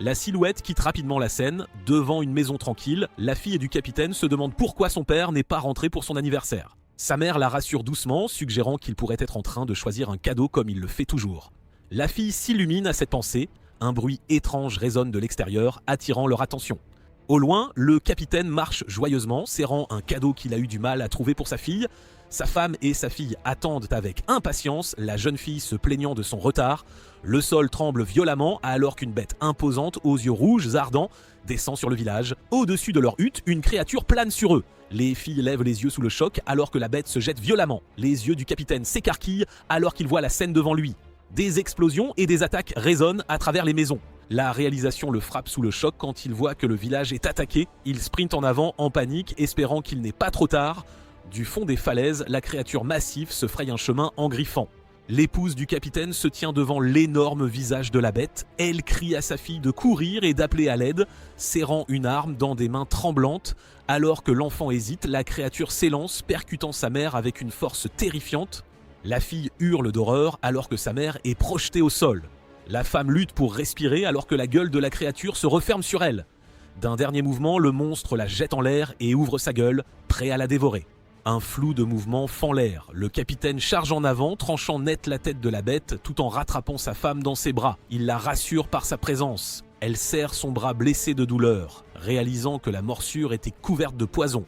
A: La silhouette quitte rapidement la scène. Devant une maison tranquille, la fille du capitaine se demande pourquoi son père n'est pas rentré pour son anniversaire. Sa mère la rassure doucement, suggérant qu'il pourrait être en train de choisir un cadeau comme il le fait toujours. La fille s'illumine à cette pensée. Un bruit étrange résonne de l'extérieur, attirant leur attention. Au loin, le capitaine marche joyeusement, serrant un cadeau qu'il a eu du mal à trouver pour sa fille. Sa femme et sa fille attendent avec impatience, la jeune fille se plaignant de son retard. Le sol tremble violemment alors qu'une bête imposante aux yeux rouges ardents descend sur le village. Au-dessus de leur hutte, une créature plane sur eux. Les filles lèvent les yeux sous le choc alors que la bête se jette violemment. Les yeux du capitaine s'écarquillent alors qu'il voit la scène devant lui. Des explosions et des attaques résonnent à travers les maisons. La réalisation le frappe sous le choc quand il voit que le village est attaqué. Il sprinte en avant en panique, espérant qu'il n'est pas trop tard. Du fond des falaises, la créature massive se fraye un chemin en griffant. L'épouse du capitaine se tient devant l'énorme visage de la bête. Elle crie à sa fille de courir et d'appeler à l'aide, serrant une arme dans des mains tremblantes. Alors que l'enfant hésite, la créature s'élance, percutant sa mère avec une force terrifiante. La fille hurle d'horreur alors que sa mère est projetée au sol. La femme lutte pour respirer alors que la gueule de la créature se referme sur elle. D'un dernier mouvement, le monstre la jette en l'air et ouvre sa gueule, prêt à la dévorer. Un flou de mouvement fend l'air. Le capitaine charge en avant, tranchant net la tête de la bête tout en rattrapant sa femme dans ses bras. Il la rassure par sa présence. Elle serre son bras blessé de douleur, réalisant que la morsure était couverte de poison.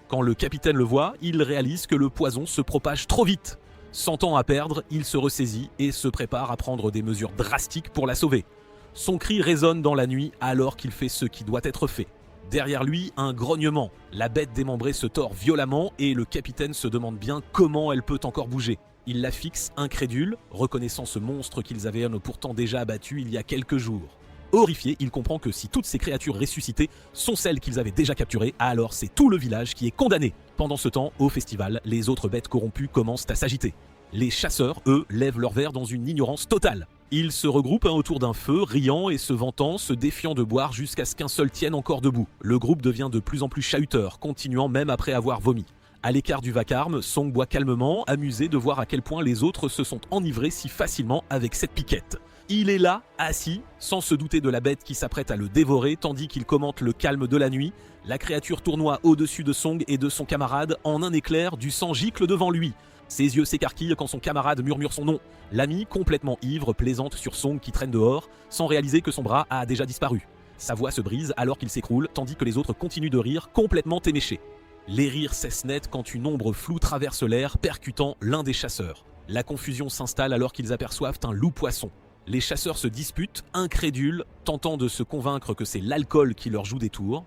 A: Quand le capitaine le voit, il réalise que le poison se propage trop vite. Sans temps à perdre, il se ressaisit et se prépare à prendre des mesures drastiques pour la sauver. Son cri résonne dans la nuit alors qu'il fait ce qui doit être fait. Derrière lui, un grognement. La bête démembrée se tord violemment et le capitaine se demande bien comment elle peut encore bouger. Il la fixe, incrédule, reconnaissant ce monstre qu'ils avaient pourtant déjà abattu il y a quelques jours. Horrifié, il comprend que si toutes ces créatures ressuscitées sont celles qu'ils avaient déjà capturées, alors c'est tout le village qui est condamné. Pendant ce temps, au festival, les autres bêtes corrompues commencent à s'agiter. Les chasseurs, eux, lèvent leur verre dans une ignorance totale. Ils se regroupent autour d'un feu, riant et se vantant, se défiant de boire jusqu'à ce qu'un seul tienne encore debout. Le groupe devient de plus en plus chahuteur, continuant même après avoir vomi. À l'écart du vacarme, Song boit calmement, amusé de voir à quel point les autres se sont enivrés si facilement avec cette piquette. Il est là, assis, sans se douter de la bête qui s'apprête à le dévorer, tandis qu'il commente le calme de la nuit. La créature tournoie au-dessus de Song et de son camarade. En un éclair, du sang gicle devant lui. Ses yeux s'écarquillent quand son camarade murmure son nom. L'ami, complètement ivre, plaisante sur Song qui traîne dehors, sans réaliser que son bras a déjà disparu. Sa voix se brise alors qu'il s'écroule, tandis que les autres continuent de rire, complètement éméchés. Les rires cessent net quand une ombre floue traverse l'air, percutant l'un des chasseurs. La confusion s'installe alors qu'ils aperçoivent un loup-poisson. Les chasseurs se disputent, incrédules, tentant de se convaincre que c'est l'alcool qui leur joue des tours.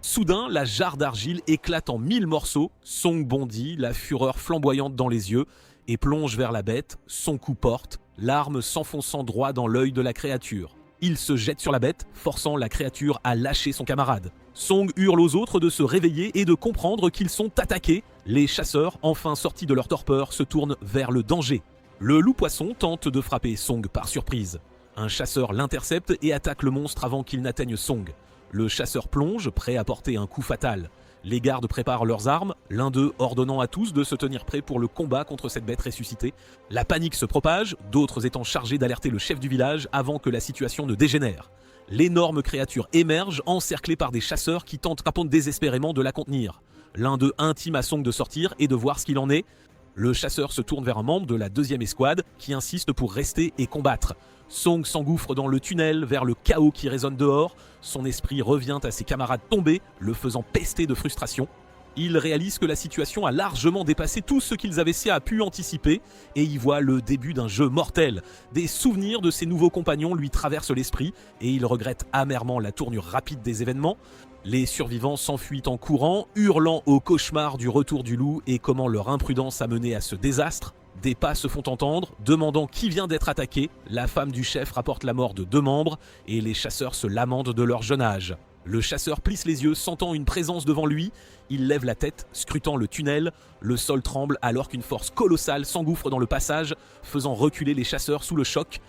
A: Soudain, la jarre d'argile éclate en 1000 morceaux. Song bondit, la fureur flamboyante dans les yeux, et plonge vers la bête. Son coup porte, l'arme s'enfonçant droit dans l'œil de la créature. Il se jette sur la bête, forçant la créature à lâcher son camarade. Song hurle aux autres de se réveiller et de comprendre qu'ils sont attaqués. Les chasseurs, enfin sortis de leur torpeur, se tournent vers le danger. Le loup-poisson tente de frapper Song par surprise. Un chasseur l'intercepte et attaque le monstre avant qu'il n'atteigne Song. Le chasseur plonge, prêt à porter un coup fatal. Les gardes préparent leurs armes, l'un d'eux ordonnant à tous de se tenir prêts pour le combat contre cette bête ressuscitée. La panique se propage, d'autres étant chargés d'alerter le chef du village avant que la situation ne dégénère. L'énorme créature émerge, encerclée par des chasseurs qui tentent désespérément de la contenir. L'un d'eux intime à Song de sortir et de voir ce qu'il en est. Le chasseur se tourne vers un membre de la deuxième escouade qui insiste pour rester et combattre. Song s'engouffre dans le tunnel vers le chaos qui résonne dehors. Son esprit revient à ses camarades tombés, le faisant pester de frustration. Il réalise que la situation a largement dépassé tout ce qu'ils avaient pu anticiper et y voit le début d'un jeu mortel. Des souvenirs de ses nouveaux compagnons lui traversent l'esprit et il regrette amèrement la tournure rapide des événements. Les survivants s'enfuient en courant, hurlant au cauchemar du retour du loup et comment leur imprudence a mené à ce désastre. Des pas se font entendre, demandant qui vient d'être attaqué. La femme du chef rapporte la mort de 2 membres et les chasseurs se lamentent de leur jeune âge. Le chasseur plisse les yeux, sentant une présence devant lui. Il lève la tête, scrutant le tunnel. Le sol tremble alors qu'une force colossale s'engouffre dans le passage, faisant reculer les chasseurs sous le choc.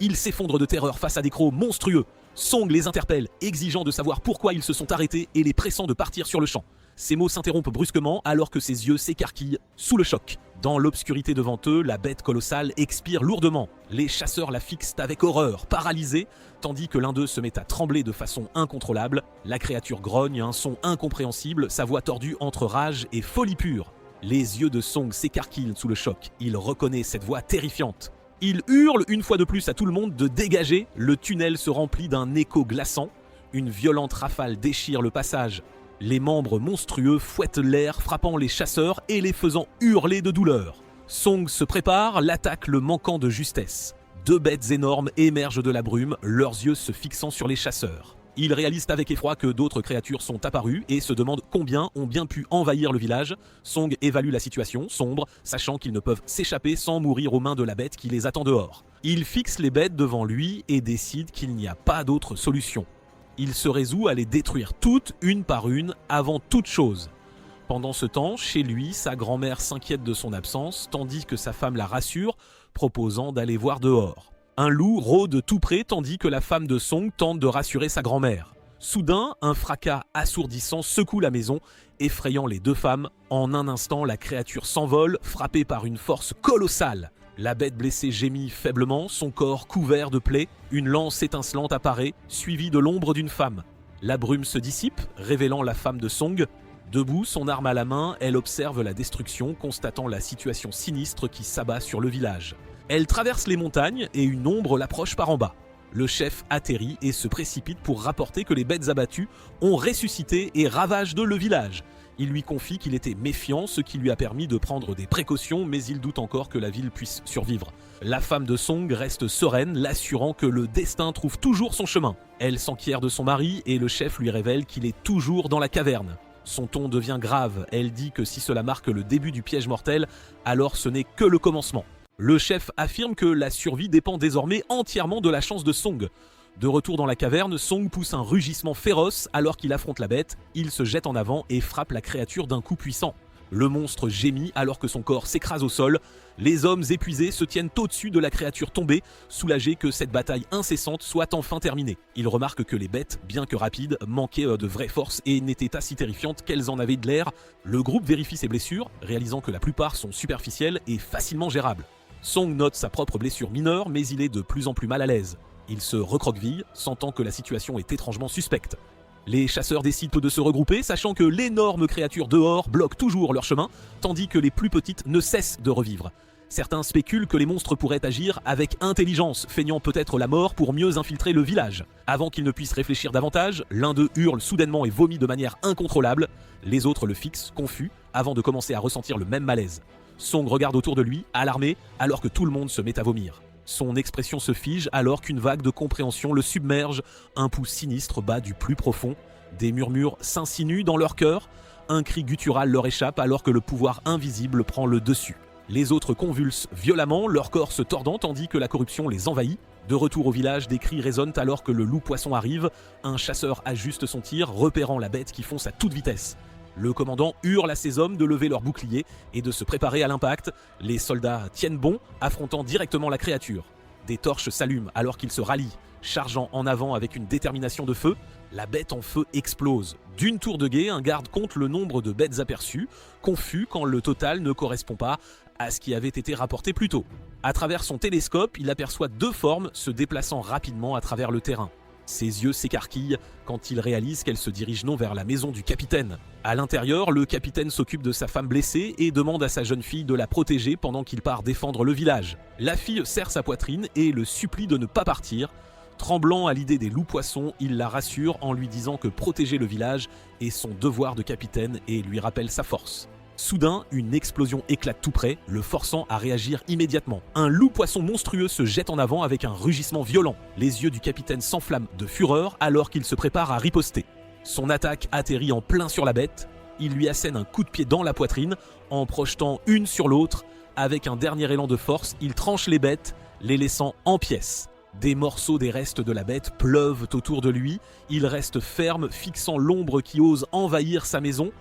A: Ils s'effondrent de terreur face à des crocs monstrueux. Song les interpelle, exigeant de savoir pourquoi ils se sont arrêtés et les pressant de partir sur le champ. Ces mots s'interrompent brusquement alors que ses yeux s'écarquillent sous le choc. Dans l'obscurité devant eux, la bête colossale expire lourdement. Les chasseurs la fixent avec horreur, paralysés, tandis que l'un d'eux se met à trembler de façon incontrôlable. La créature grogne, un son incompréhensible, sa voix tordue entre rage et folie pure. Les yeux de Song s'écarquillent sous le choc. Il reconnaît cette voix terrifiante. Il hurle une fois de plus à tout le monde de dégager. Le tunnel se remplit d'un écho glaçant. Une violente rafale déchire le passage. Les membres monstrueux fouettent l'air, frappant les chasseurs et les faisant hurler de douleur. Song se prépare, l'attaque le manquant de justesse. 2 bêtes énormes émergent de la brume, leurs yeux se fixant sur les chasseurs. Ils réalisent avec effroi que d'autres créatures sont apparues et se demandent combien ont bien pu envahir le village. Song évalue la situation, sombre, sachant qu'ils ne peuvent s'échapper sans mourir aux mains de la bête qui les attend dehors. Il fixe les bêtes devant lui et décide qu'il n'y a pas d'autre solution. Il se résout à les détruire toutes, une par une, avant toute chose. Pendant ce temps, chez lui, sa grand-mère s'inquiète de son absence, tandis que sa femme la rassure, proposant d'aller voir dehors. Un loup rôde tout près, tandis que la femme de Song tente de rassurer sa grand-mère. Soudain, un fracas assourdissant secoue la maison, effrayant les 2 femmes. En un instant, la créature s'envole, frappée par une force colossale. La bête blessée gémit faiblement, son corps couvert de plaies. Une lance étincelante apparaît, suivie de l'ombre d'une femme. La brume se dissipe, révélant la femme de Song. Debout, son arme à la main, elle observe la destruction, constatant la situation sinistre qui s'abat sur le village. Elle traverse les montagnes et une ombre l'approche par en bas. Le chef atterrit et se précipite pour rapporter que les bêtes abattues ont ressuscité et ravagent le village. Il lui confie qu'il était méfiant, ce qui lui a permis de prendre des précautions, mais il doute encore que la ville puisse survivre. La femme de Song reste sereine, l'assurant que le destin trouve toujours son chemin. Elle s'enquiert de son mari et le chef lui révèle qu'il est toujours dans la caverne. Son ton devient grave, elle dit que si cela marque le début du piège mortel, alors ce n'est que le commencement. Le chef affirme que la survie dépend désormais entièrement de la chance de Song. De retour dans la caverne, Song pousse un rugissement féroce alors qu'il affronte la bête. Il se jette en avant et frappe la créature d'un coup puissant. Le monstre gémit alors que son corps s'écrase au sol. Les hommes épuisés se tiennent au-dessus de la créature tombée, soulagés que cette bataille incessante soit enfin terminée. Ils remarquent que les bêtes, bien que rapides, manquaient de vraie force et n'étaient pas si terrifiantes qu'elles en avaient de l'air. Le groupe vérifie ses blessures, réalisant que la plupart sont superficielles et facilement gérables. Song note sa propre blessure mineure, mais il est de plus en plus mal à l'aise. Il se recroqueville, sentant que la situation est étrangement suspecte. Les chasseurs décident de se regrouper, sachant que l'énorme créature dehors bloque toujours leur chemin, tandis que les plus petites ne cessent de revivre. Certains spéculent que les monstres pourraient agir avec intelligence, feignant peut-être la mort pour mieux infiltrer le village. Avant qu'ils ne puissent réfléchir davantage, l'un d'eux hurle soudainement et vomit de manière incontrôlable. Les autres le fixent, confus, avant de commencer à ressentir le même malaise. Song regarde autour de lui, alarmé, alors que tout le monde se met à vomir. Son expression se fige alors qu'une vague de compréhension le submerge. Un pouls sinistre bat du plus profond. Des murmures s'insinuent dans leur cœur. Un cri guttural leur échappe alors que le pouvoir invisible prend le dessus. Les autres convulsent violemment, leur corps se tordant tandis que la corruption les envahit. De retour au village, des cris résonnent alors que le loup-poisson arrive. Un chasseur ajuste son tir, repérant la bête qui fonce à toute vitesse. Le commandant hurle à ses hommes de lever leurs boucliers et de se préparer à l'impact. Les soldats tiennent bon, affrontant directement la créature. Des torches s'allument alors qu'ils se rallient, chargeant en avant avec une détermination de feu. La bête en feu explose. D'une tour de guet, un garde compte le nombre de bêtes aperçues, confus quand le total ne correspond pas à ce qui avait été rapporté plus tôt. À travers son télescope, il aperçoit deux formes se déplaçant rapidement à travers le terrain. Ses yeux s'écarquillent quand il réalise qu'elle se dirige non vers la maison du capitaine. À l'intérieur, le capitaine s'occupe de sa femme blessée et demande à sa jeune fille de la protéger pendant qu'il part défendre le village. La fille serre sa poitrine et le supplie de ne pas partir. Tremblant à l'idée des loups-poissons, il la rassure en lui disant que protéger le village est son devoir de capitaine et lui rappelle sa force. Soudain, une explosion éclate tout près, le forçant à réagir immédiatement. Un loup-poisson monstrueux se jette en avant avec un rugissement violent. Les yeux du capitaine s'enflamment de fureur alors qu'il se prépare à riposter. Son attaque atterrit en plein sur la bête. Il lui assène un coup de pied dans la poitrine en projetant une sur l'autre. Avec un dernier élan de force, il tranche les bêtes, les laissant en pièces. Des morceaux des restes de la bête pleuvent autour de lui. Il reste ferme, fixant l'ombre qui ose envahir sa maison.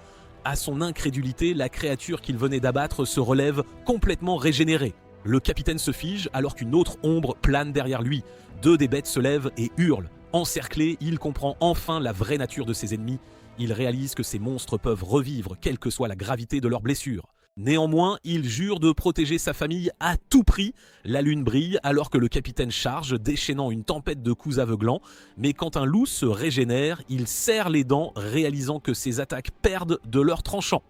A: À son incrédulité, la créature qu'il venait d'abattre se relève complètement régénérée. Le capitaine se fige alors qu'une autre ombre plane derrière lui. Deux des bêtes se lèvent et hurlent. Encerclé, il comprend enfin la vraie nature de ses ennemis. Il réalise que ces monstres peuvent revivre, quelle que soit la gravité de leurs blessures. Néanmoins, il jure de protéger sa famille à tout prix. La lune brille alors que le capitaine charge, déchaînant une tempête de coups aveuglants. Mais quand un loup se régénère, il serre les dents, réalisant que ses attaques perdent de leur tranchant.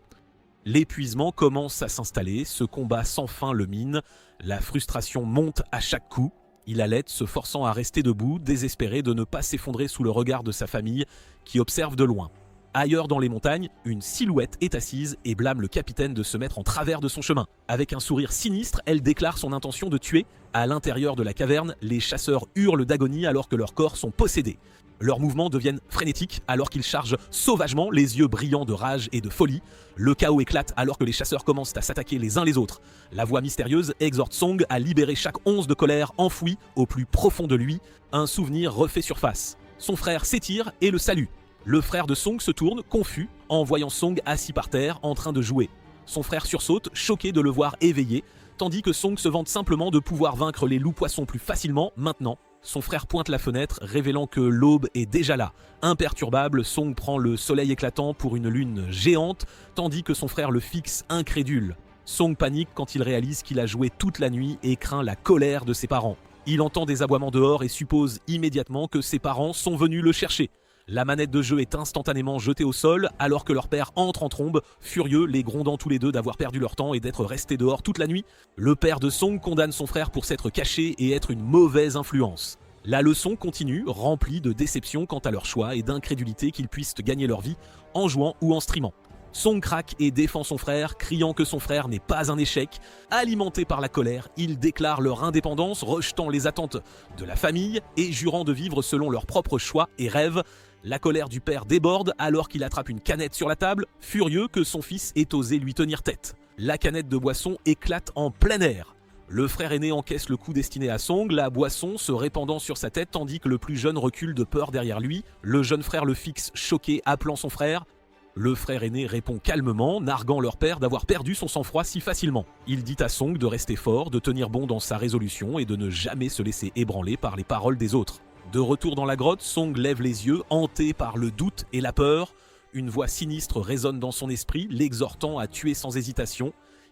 A: L'épuisement commence à s'installer, ce combat sans fin le mine. La frustration monte à chaque coup. Il halète, se forçant à rester debout, désespéré de ne pas s'effondrer sous le regard de sa famille, qui observe de loin. Ailleurs dans les montagnes, une silhouette est assise et blâme le capitaine de se mettre en travers de son chemin. Avec un sourire sinistre, elle déclare son intention de tuer. À l'intérieur de la caverne, les chasseurs hurlent d'agonie alors que leurs corps sont possédés. Leurs mouvements deviennent frénétiques alors qu'ils chargent sauvagement, les yeux brillants de rage et de folie. Le chaos éclate alors que les chasseurs commencent à s'attaquer les uns les autres. La voix mystérieuse exhorte Song à libérer chaque once de colère enfouie au plus profond de lui. Un souvenir refait surface. Son frère s'étire et le salue. Le frère de Song se tourne, confus, en voyant Song assis par terre en train de jouer. Son frère sursaute, choqué de le voir éveillé, tandis que Song se vante simplement de pouvoir vaincre les loups-poissons plus facilement maintenant. Son frère pointe la fenêtre, révélant que l'aube est déjà là. Imperturbable, Song prend le soleil éclatant pour une lune géante, tandis que son frère le fixe incrédule. Song panique quand il réalise qu'il a joué toute la nuit et craint la colère de ses parents. Il entend des aboiements dehors et suppose immédiatement que ses parents sont venus le chercher. La manette de jeu est instantanément jetée au sol alors que leur père entre en trombe, furieux, les grondant tous les deux d'avoir perdu leur temps et d'être restés dehors toute la nuit. Le père de Song condamne son frère pour s'être caché et être une mauvaise influence. La leçon continue, remplie de déception quant à leur choix et d'incrédulité qu'ils puissent gagner leur vie en jouant ou en streamant. Song craque et défend son frère, criant que son frère n'est pas un échec. Alimenté par la colère, ils déclarent leur indépendance, rejetant les attentes de la famille et jurant de vivre selon leurs propres choix et rêves. La colère du père déborde alors qu'il attrape une canette sur la table, furieux que son fils ait osé lui tenir tête. La canette de boisson éclate en plein air. Le frère aîné encaisse le coup destiné à Song, la boisson se répandant sur sa tête tandis que le plus jeune recule de peur derrière lui. Le jeune frère le fixe choqué, appelant son frère. Le frère aîné répond calmement, narguant leur père d'avoir perdu son sang-froid si facilement. Il dit à Song de rester fort, de tenir bon dans sa résolution et de ne jamais se laisser ébranler par les paroles des autres. De retour dans la grotte, Song lève les yeux, hanté par le doute et la peur. Une voix sinistre résonne dans son esprit, l'exhortant à tuer sans hésitation.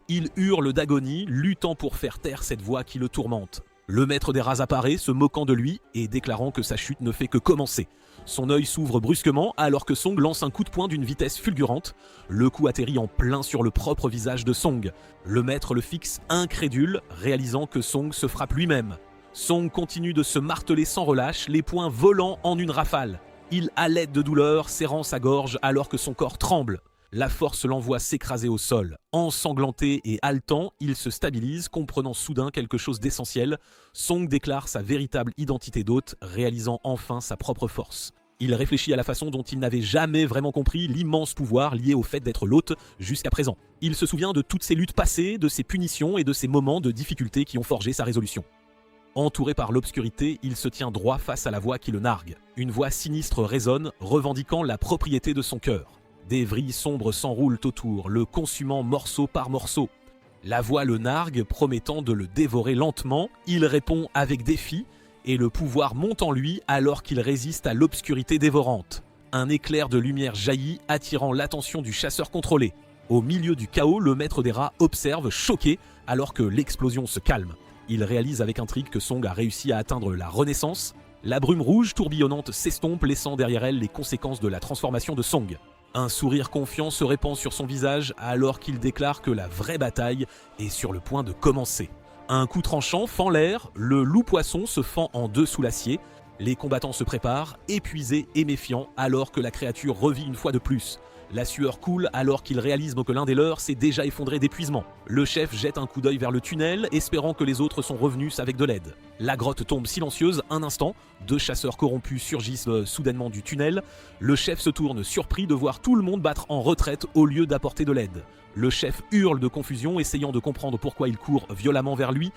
A: Il hurle d'agonie, luttant pour faire taire cette voix qui le tourmente. Le maître des rats apparaît, se moquant de lui et déclarant que sa chute ne fait que commencer. Son œil s'ouvre brusquement alors que Song lance un coup de poing d'une vitesse fulgurante. Le coup atterrit en plein sur le propre visage de Song. Le maître le fixe incrédule, réalisant que Song se frappe lui-même. Song continue de se marteler sans relâche, les poings volant en une rafale. Il halète de douleur, serrant sa gorge alors que son corps tremble. La force l'envoie s'écraser au sol. Ensanglanté et haletant, il se stabilise, comprenant soudain quelque chose d'essentiel. Song déclare sa véritable identité d'hôte, réalisant enfin sa propre force. Il réfléchit à la façon dont il n'avait jamais vraiment compris l'immense pouvoir lié au fait d'être l'hôte jusqu'à présent. Il se souvient de toutes ses luttes passées, de ses punitions et de ses moments de difficulté qui ont forgé sa résolution. Entouré par l'obscurité, il se tient droit face à la voix qui le nargue. Une voix sinistre résonne, revendiquant la propriété de son cœur. Des vrilles sombres s'enroulent autour, le consumant morceau par morceau. La voix le nargue, promettant de le dévorer lentement. Il répond avec défi, et le pouvoir monte en lui alors qu'il résiste à l'obscurité dévorante. Un éclair de lumière jaillit, attirant l'attention du chasseur contrôlé. Au milieu du chaos, le maître des rats observe, choqué, alors que l'explosion se calme. Il réalise avec intrigue que Song a réussi à atteindre la renaissance. La brume rouge tourbillonnante s'estompe, laissant derrière elle les conséquences de la transformation de Song. Un sourire confiant se répand sur son visage alors qu'il déclare que la vraie bataille est sur le point de commencer. Un coup tranchant fend l'air, le loup-poisson se fend en deux sous l'acier. Les combattants se préparent, épuisés et méfiants, alors que la créature revit une fois de plus. La sueur coule alors qu'ils réalisent que l'un des leurs s'est déjà effondré d'épuisement. Le chef jette un coup d'œil vers le tunnel, espérant que les autres sont revenus avec de l'aide. La grotte tombe silencieuse un instant, deux chasseurs corrompus surgissent soudainement du tunnel. Le chef se tourne surpris de voir tout le monde battre en retraite au lieu d'apporter de l'aide. Le chef hurle de confusion, essayant de comprendre pourquoi il court violemment vers lui.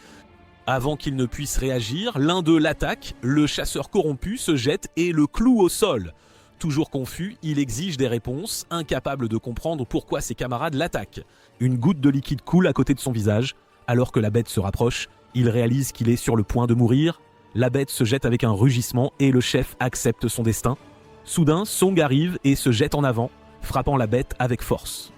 A: Avant qu'il ne puisse réagir, l'un d'eux l'attaque, le chasseur corrompu se jette et le cloue au sol. Toujours confus, il exige des réponses, incapable de comprendre pourquoi ses camarades l'attaquent. Une goutte de liquide coule à côté de son visage. Alors que la bête se rapproche, il réalise qu'il est sur le point de mourir. La bête se jette avec un rugissement et le chef accepte son destin. Soudain, Song arrive et se jette en avant, frappant la bête avec force.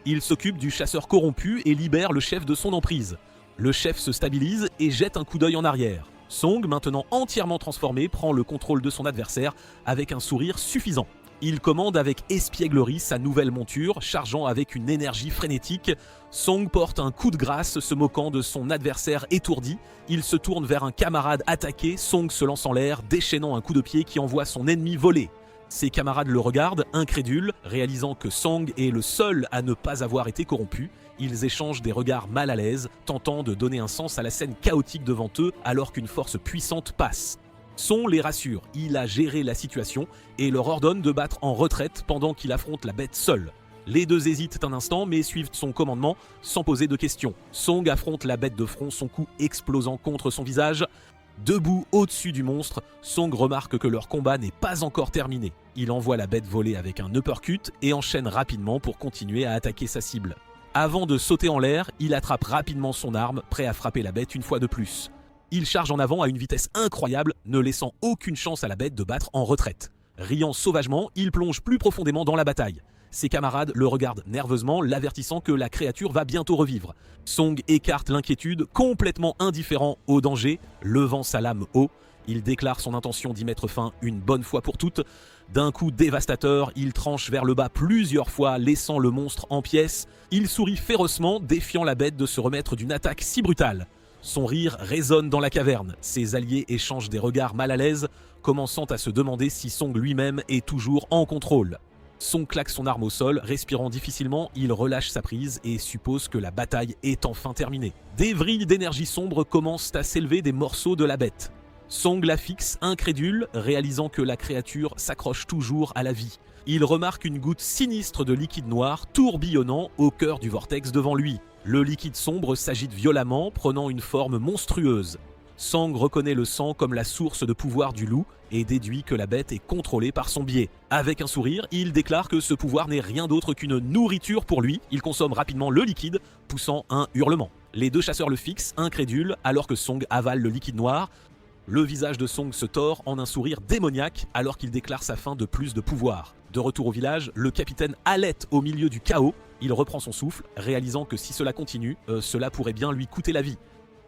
A: Il s'occupe du chasseur corrompu et libère le chef de son emprise. Le chef se stabilise et jette un coup d'œil en arrière. Song, maintenant entièrement transformé, prend le contrôle de son adversaire avec un sourire suffisant. Il commande avec espièglerie sa nouvelle monture, chargeant avec une énergie frénétique. Song porte un coup de grâce, se moquant de son adversaire étourdi. Il se tourne vers un camarade attaqué, Song se lance en l'air, déchaînant un coup de pied qui envoie son ennemi voler. Ses camarades le regardent, incrédules, réalisant que Song est le seul à ne pas avoir été corrompu. Ils échangent des regards mal à l'aise, tentant de donner un sens à la scène chaotique devant eux alors qu'une force puissante passe. Song les rassure, il a géré la situation et leur ordonne de battre en retraite pendant qu'il affronte la bête seul. Les deux hésitent un instant mais suivent son commandement sans poser de questions. Song affronte la bête de front, son cou explosant contre son visage. Debout au-dessus du monstre, Song remarque que leur combat n'est pas encore terminé. Il envoie la bête voler avec un uppercut et enchaîne rapidement pour continuer à attaquer sa cible. Avant de sauter en l'air, il attrape rapidement son arme, prêt à frapper la bête une fois de plus. Il charge en avant à une vitesse incroyable, ne laissant aucune chance à la bête de battre en retraite. Riant sauvagement, il plonge plus profondément dans la bataille. Ses camarades le regardent nerveusement, l'avertissant que la créature va bientôt revivre. Song écarte l'inquiétude, complètement indifférent au danger, levant sa lame haut. Il déclare son intention d'y mettre fin une bonne fois pour toutes. D'un coup dévastateur, il tranche vers le bas plusieurs fois, laissant le monstre en pièces. Il sourit férocement, défiant la bête de se remettre d'une attaque si brutale. Son rire résonne dans la caverne. Ses alliés échangent des regards mal à l'aise, commençant à se demander si Song lui-même est toujours en contrôle. Song claque son arme au sol, respirant difficilement, il relâche sa prise et suppose que la bataille est enfin terminée. Des vrilles d'énergie sombre commencent à s'élever des morceaux de la bête. Song la fixe, incrédule, réalisant que la créature s'accroche toujours à la vie. Il remarque une goutte sinistre de liquide noir tourbillonnant au cœur du vortex devant lui. Le liquide sombre s'agite violemment, prenant une forme monstrueuse. Song reconnaît le sang comme la source de pouvoir du loup et déduit que la bête est contrôlée par son biais. Avec un sourire, il déclare que ce pouvoir n'est rien d'autre qu'une nourriture pour lui. Il consomme rapidement le liquide, poussant un hurlement. Les deux chasseurs le fixent, incrédules, alors que Song avale le liquide noir. Le visage de Song se tord en un sourire démoniaque alors qu'il déclare sa faim de plus de pouvoir. De retour au village, le capitaine halète au milieu du chaos. Il reprend son souffle, réalisant que si cela continue, cela pourrait bien lui coûter la vie.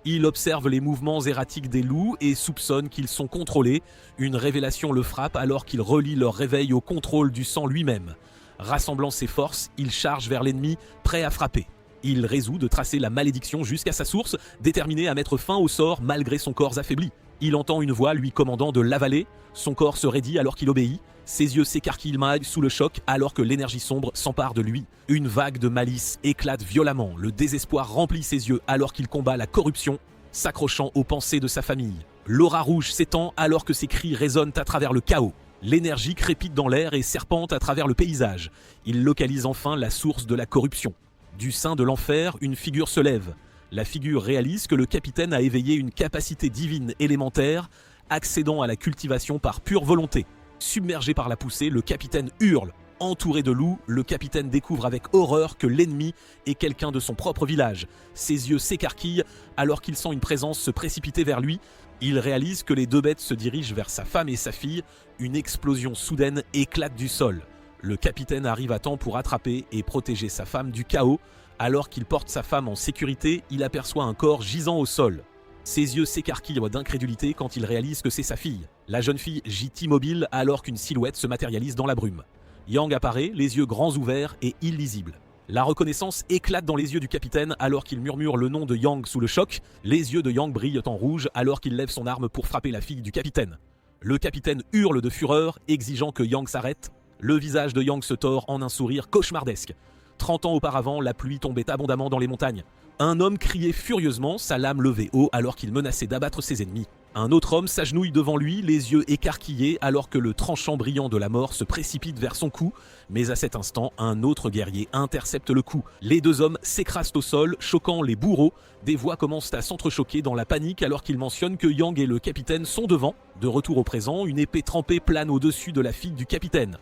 A: Il observe les mouvements erratiques des loups et soupçonne qu'ils sont contrôlés. Une révélation le frappe alors qu'il relie leur réveil au contrôle du sang lui-même. Rassemblant ses forces, il charge vers l'ennemi, prêt à frapper. Il résout de tracer la malédiction jusqu'à sa source, déterminé à mettre fin au sort malgré son corps affaibli. Il entend une voix lui commandant de l'avaler. Son corps se raidit alors qu'il obéit. Ses yeux s'écarquillent sous le choc alors que l'énergie sombre s'empare de lui. Une vague de malice éclate violemment. Le désespoir remplit ses yeux alors qu'il combat la corruption, s'accrochant aux pensées de sa famille. L'aura rouge s'étend alors que ses cris résonnent à travers le chaos. L'énergie crépite dans l'air et serpente à travers le paysage. Il localise enfin la source de la corruption. Du sein de l'enfer, une figure se lève. La figure réalise que le capitaine a éveillé une capacité divine élémentaire, accédant à la cultivation par pure volonté. Submergé par la poussée, le capitaine hurle. Entouré de loups, le capitaine découvre avec horreur que l'ennemi est quelqu'un de son propre village. Ses yeux s'écarquillent alors qu'il sent une présence se précipiter vers lui. Il réalise que les deux bêtes se dirigent vers sa femme et sa fille. Une explosion soudaine éclate du sol. Le capitaine arrive à temps pour attraper et protéger sa femme du chaos. Alors qu'il porte sa femme en sécurité, il aperçoit un corps gisant au sol. Ses yeux s'écarquillent d'incrédulité quand il réalise que c'est sa fille. La jeune fille gît immobile alors qu'une silhouette se matérialise dans la brume. Yang apparaît, les yeux grands ouverts et illisibles. La reconnaissance éclate dans les yeux du capitaine alors qu'il murmure le nom de Yang sous le choc. Les yeux de Yang brillent en rouge alors qu'il lève son arme pour frapper la fille du capitaine. Le capitaine hurle de fureur, exigeant que Yang s'arrête. Le visage de Yang se tord en un sourire cauchemardesque. 30 ans auparavant, la pluie tombait abondamment dans les montagnes. Un homme criait furieusement, sa lame levée haut alors qu'il menaçait d'abattre ses ennemis. Un autre homme s'agenouille devant lui, les yeux écarquillés alors que le tranchant brillant de la mort se précipite vers son cou. Mais à cet instant, un autre guerrier intercepte le coup. Les deux hommes s'écrasent au sol, choquant les bourreaux. Des voix commencent à s'entrechoquer dans la panique alors qu'ils mentionnent que Yang et le capitaine sont devant. De retour au présent, une épée trempée plane au-dessus de la fille du capitaine.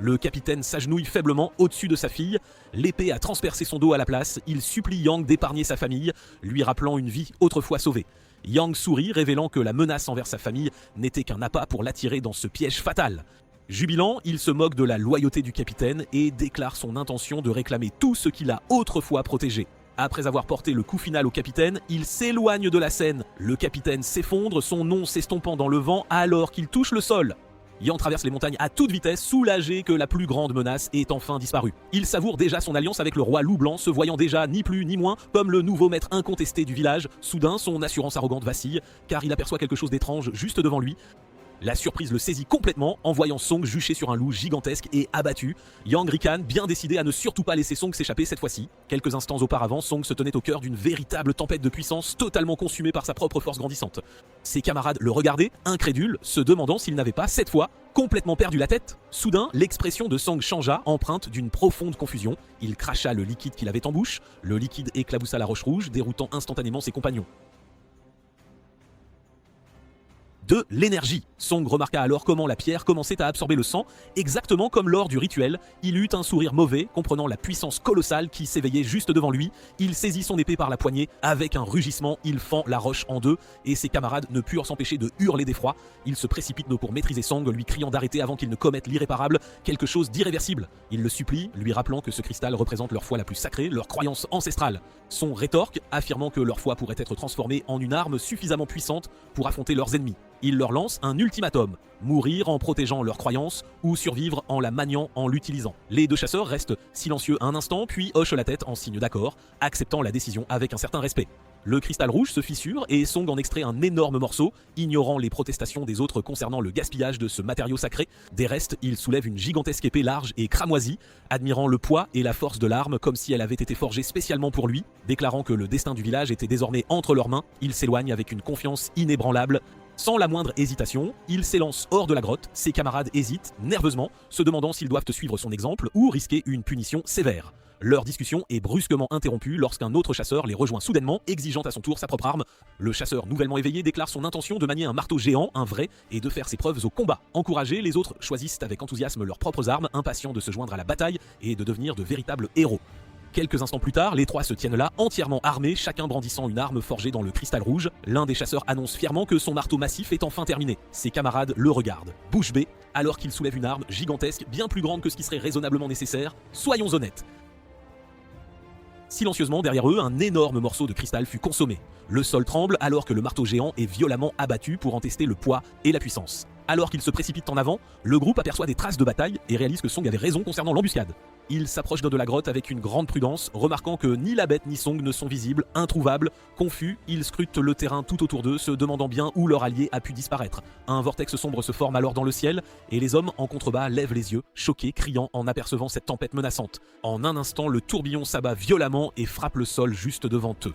A: Le capitaine s'agenouille faiblement au-dessus de sa fille. L'épée a transpercé son dos à la place. Il supplie Yang d'épargner sa famille, lui rappelant une vie autrefois sauvée. Yang sourit, révélant que la menace envers sa famille n'était qu'un appât pour l'attirer dans ce piège fatal. Jubilant, il se moque de la loyauté du capitaine et déclare son intention de réclamer tout ce qu'il a autrefois protégé. Après avoir porté le coup final au capitaine, il s'éloigne de la scène. Le capitaine s'effondre, son nom s'estompant dans le vent alors qu'il touche le sol. Yang traverse les montagnes à toute vitesse, soulagé que la plus grande menace ait enfin disparu. Il savoure déjà son alliance avec le roi loup blanc, se voyant déjà ni plus ni moins comme le nouveau maître incontesté du village. Soudain, son assurance arrogante vacille, car il aperçoit quelque chose d'étrange juste devant lui. La surprise le saisit complètement en voyant Song juché sur un loup gigantesque et abattu. Yang ricane, bien décidé à ne surtout pas laisser Song s'échapper cette fois-ci. Quelques instants auparavant, Song se tenait au cœur d'une véritable tempête de puissance, totalement consumé par sa propre force grandissante. Ses camarades le regardaient, incrédules, se demandant s'il n'avait pas, cette fois, complètement perdu la tête. Soudain, l'expression de Song changea, empreinte d'une profonde confusion. Il cracha le liquide qu'il avait en bouche. Le liquide éclaboussa la roche rouge, déroutant instantanément ses compagnons. De l'énergie. Song remarqua alors comment la pierre commençait à absorber le sang, exactement comme lors du rituel. Il eut un sourire mauvais, comprenant la puissance colossale qui s'éveillait juste devant lui. Il saisit son épée par la poignée. Avec un rugissement, il fend la roche en deux, et ses camarades ne purent s'empêcher de hurler d'effroi. Il se précipite pour maîtriser Song, lui criant d'arrêter avant qu'il ne commette l'irréparable, quelque chose d'irréversible. Il le supplie, lui rappelant que ce cristal représente leur foi la plus sacrée, leur croyance ancestrale. Son rétorque, affirmant que leur foi pourrait être transformée en une arme suffisamment puissante pour affronter leurs ennemis. Il leur lance un ultimatum, mourir en protégeant leurs croyances ou survivre en la maniant en l'utilisant. Les deux chasseurs restent silencieux un instant puis hochent la tête en signe d'accord, acceptant la décision avec un certain respect. Le cristal rouge se fissure et Song en extrait un énorme morceau, ignorant les protestations des autres concernant le gaspillage de ce matériau sacré. Des restes, il soulève une gigantesque épée large et cramoisie, admirant le poids et la force de l'arme comme si elle avait été forgée spécialement pour lui. Déclarant que le destin du village était désormais entre leurs mains, il s'éloigne avec une confiance inébranlable. Sans la moindre hésitation, il s'élance hors de la grotte, ses camarades hésitent nerveusement, se demandant s'ils doivent suivre son exemple ou risquer une punition sévère. Leur discussion est brusquement interrompue lorsqu'un autre chasseur les rejoint soudainement, exigeant à son tour sa propre arme. Le chasseur nouvellement éveillé déclare son intention de manier un marteau géant, un vrai, et de faire ses preuves au combat. Encouragés, les autres choisissent avec enthousiasme leurs propres armes, impatients de se joindre à la bataille et de devenir de véritables héros. Quelques instants plus tard, les trois se tiennent là, entièrement armés, chacun brandissant une arme forgée dans le cristal rouge. L'un des chasseurs annonce fièrement que son marteau massif est enfin terminé. Ses camarades le regardent, bouche bée, alors qu'il soulève une arme gigantesque, bien plus grande que ce qui serait raisonnablement nécessaire. Soyons honnêtes. Silencieusement derrière eux, un énorme morceau de cristal fut consommé. Le sol tremble alors que le marteau géant est violemment abattu pour en tester le poids et la puissance. Alors qu'ils se précipitent en avant, le groupe aperçoit des traces de bataille et réalise que Song avait raison concernant l'embuscade. Il s'approche de la grotte avec une grande prudence, remarquant que ni la bête ni Song ne sont visibles, introuvables. Confus, ils scrutent le terrain tout autour d'eux, se demandant bien où leur allié a pu disparaître. Un vortex sombre se forme alors dans le ciel, et les hommes en contrebas lèvent les yeux, choqués, criant en apercevant cette tempête menaçante. En un instant, le tourbillon s'abat violemment et frappe le sol juste devant eux.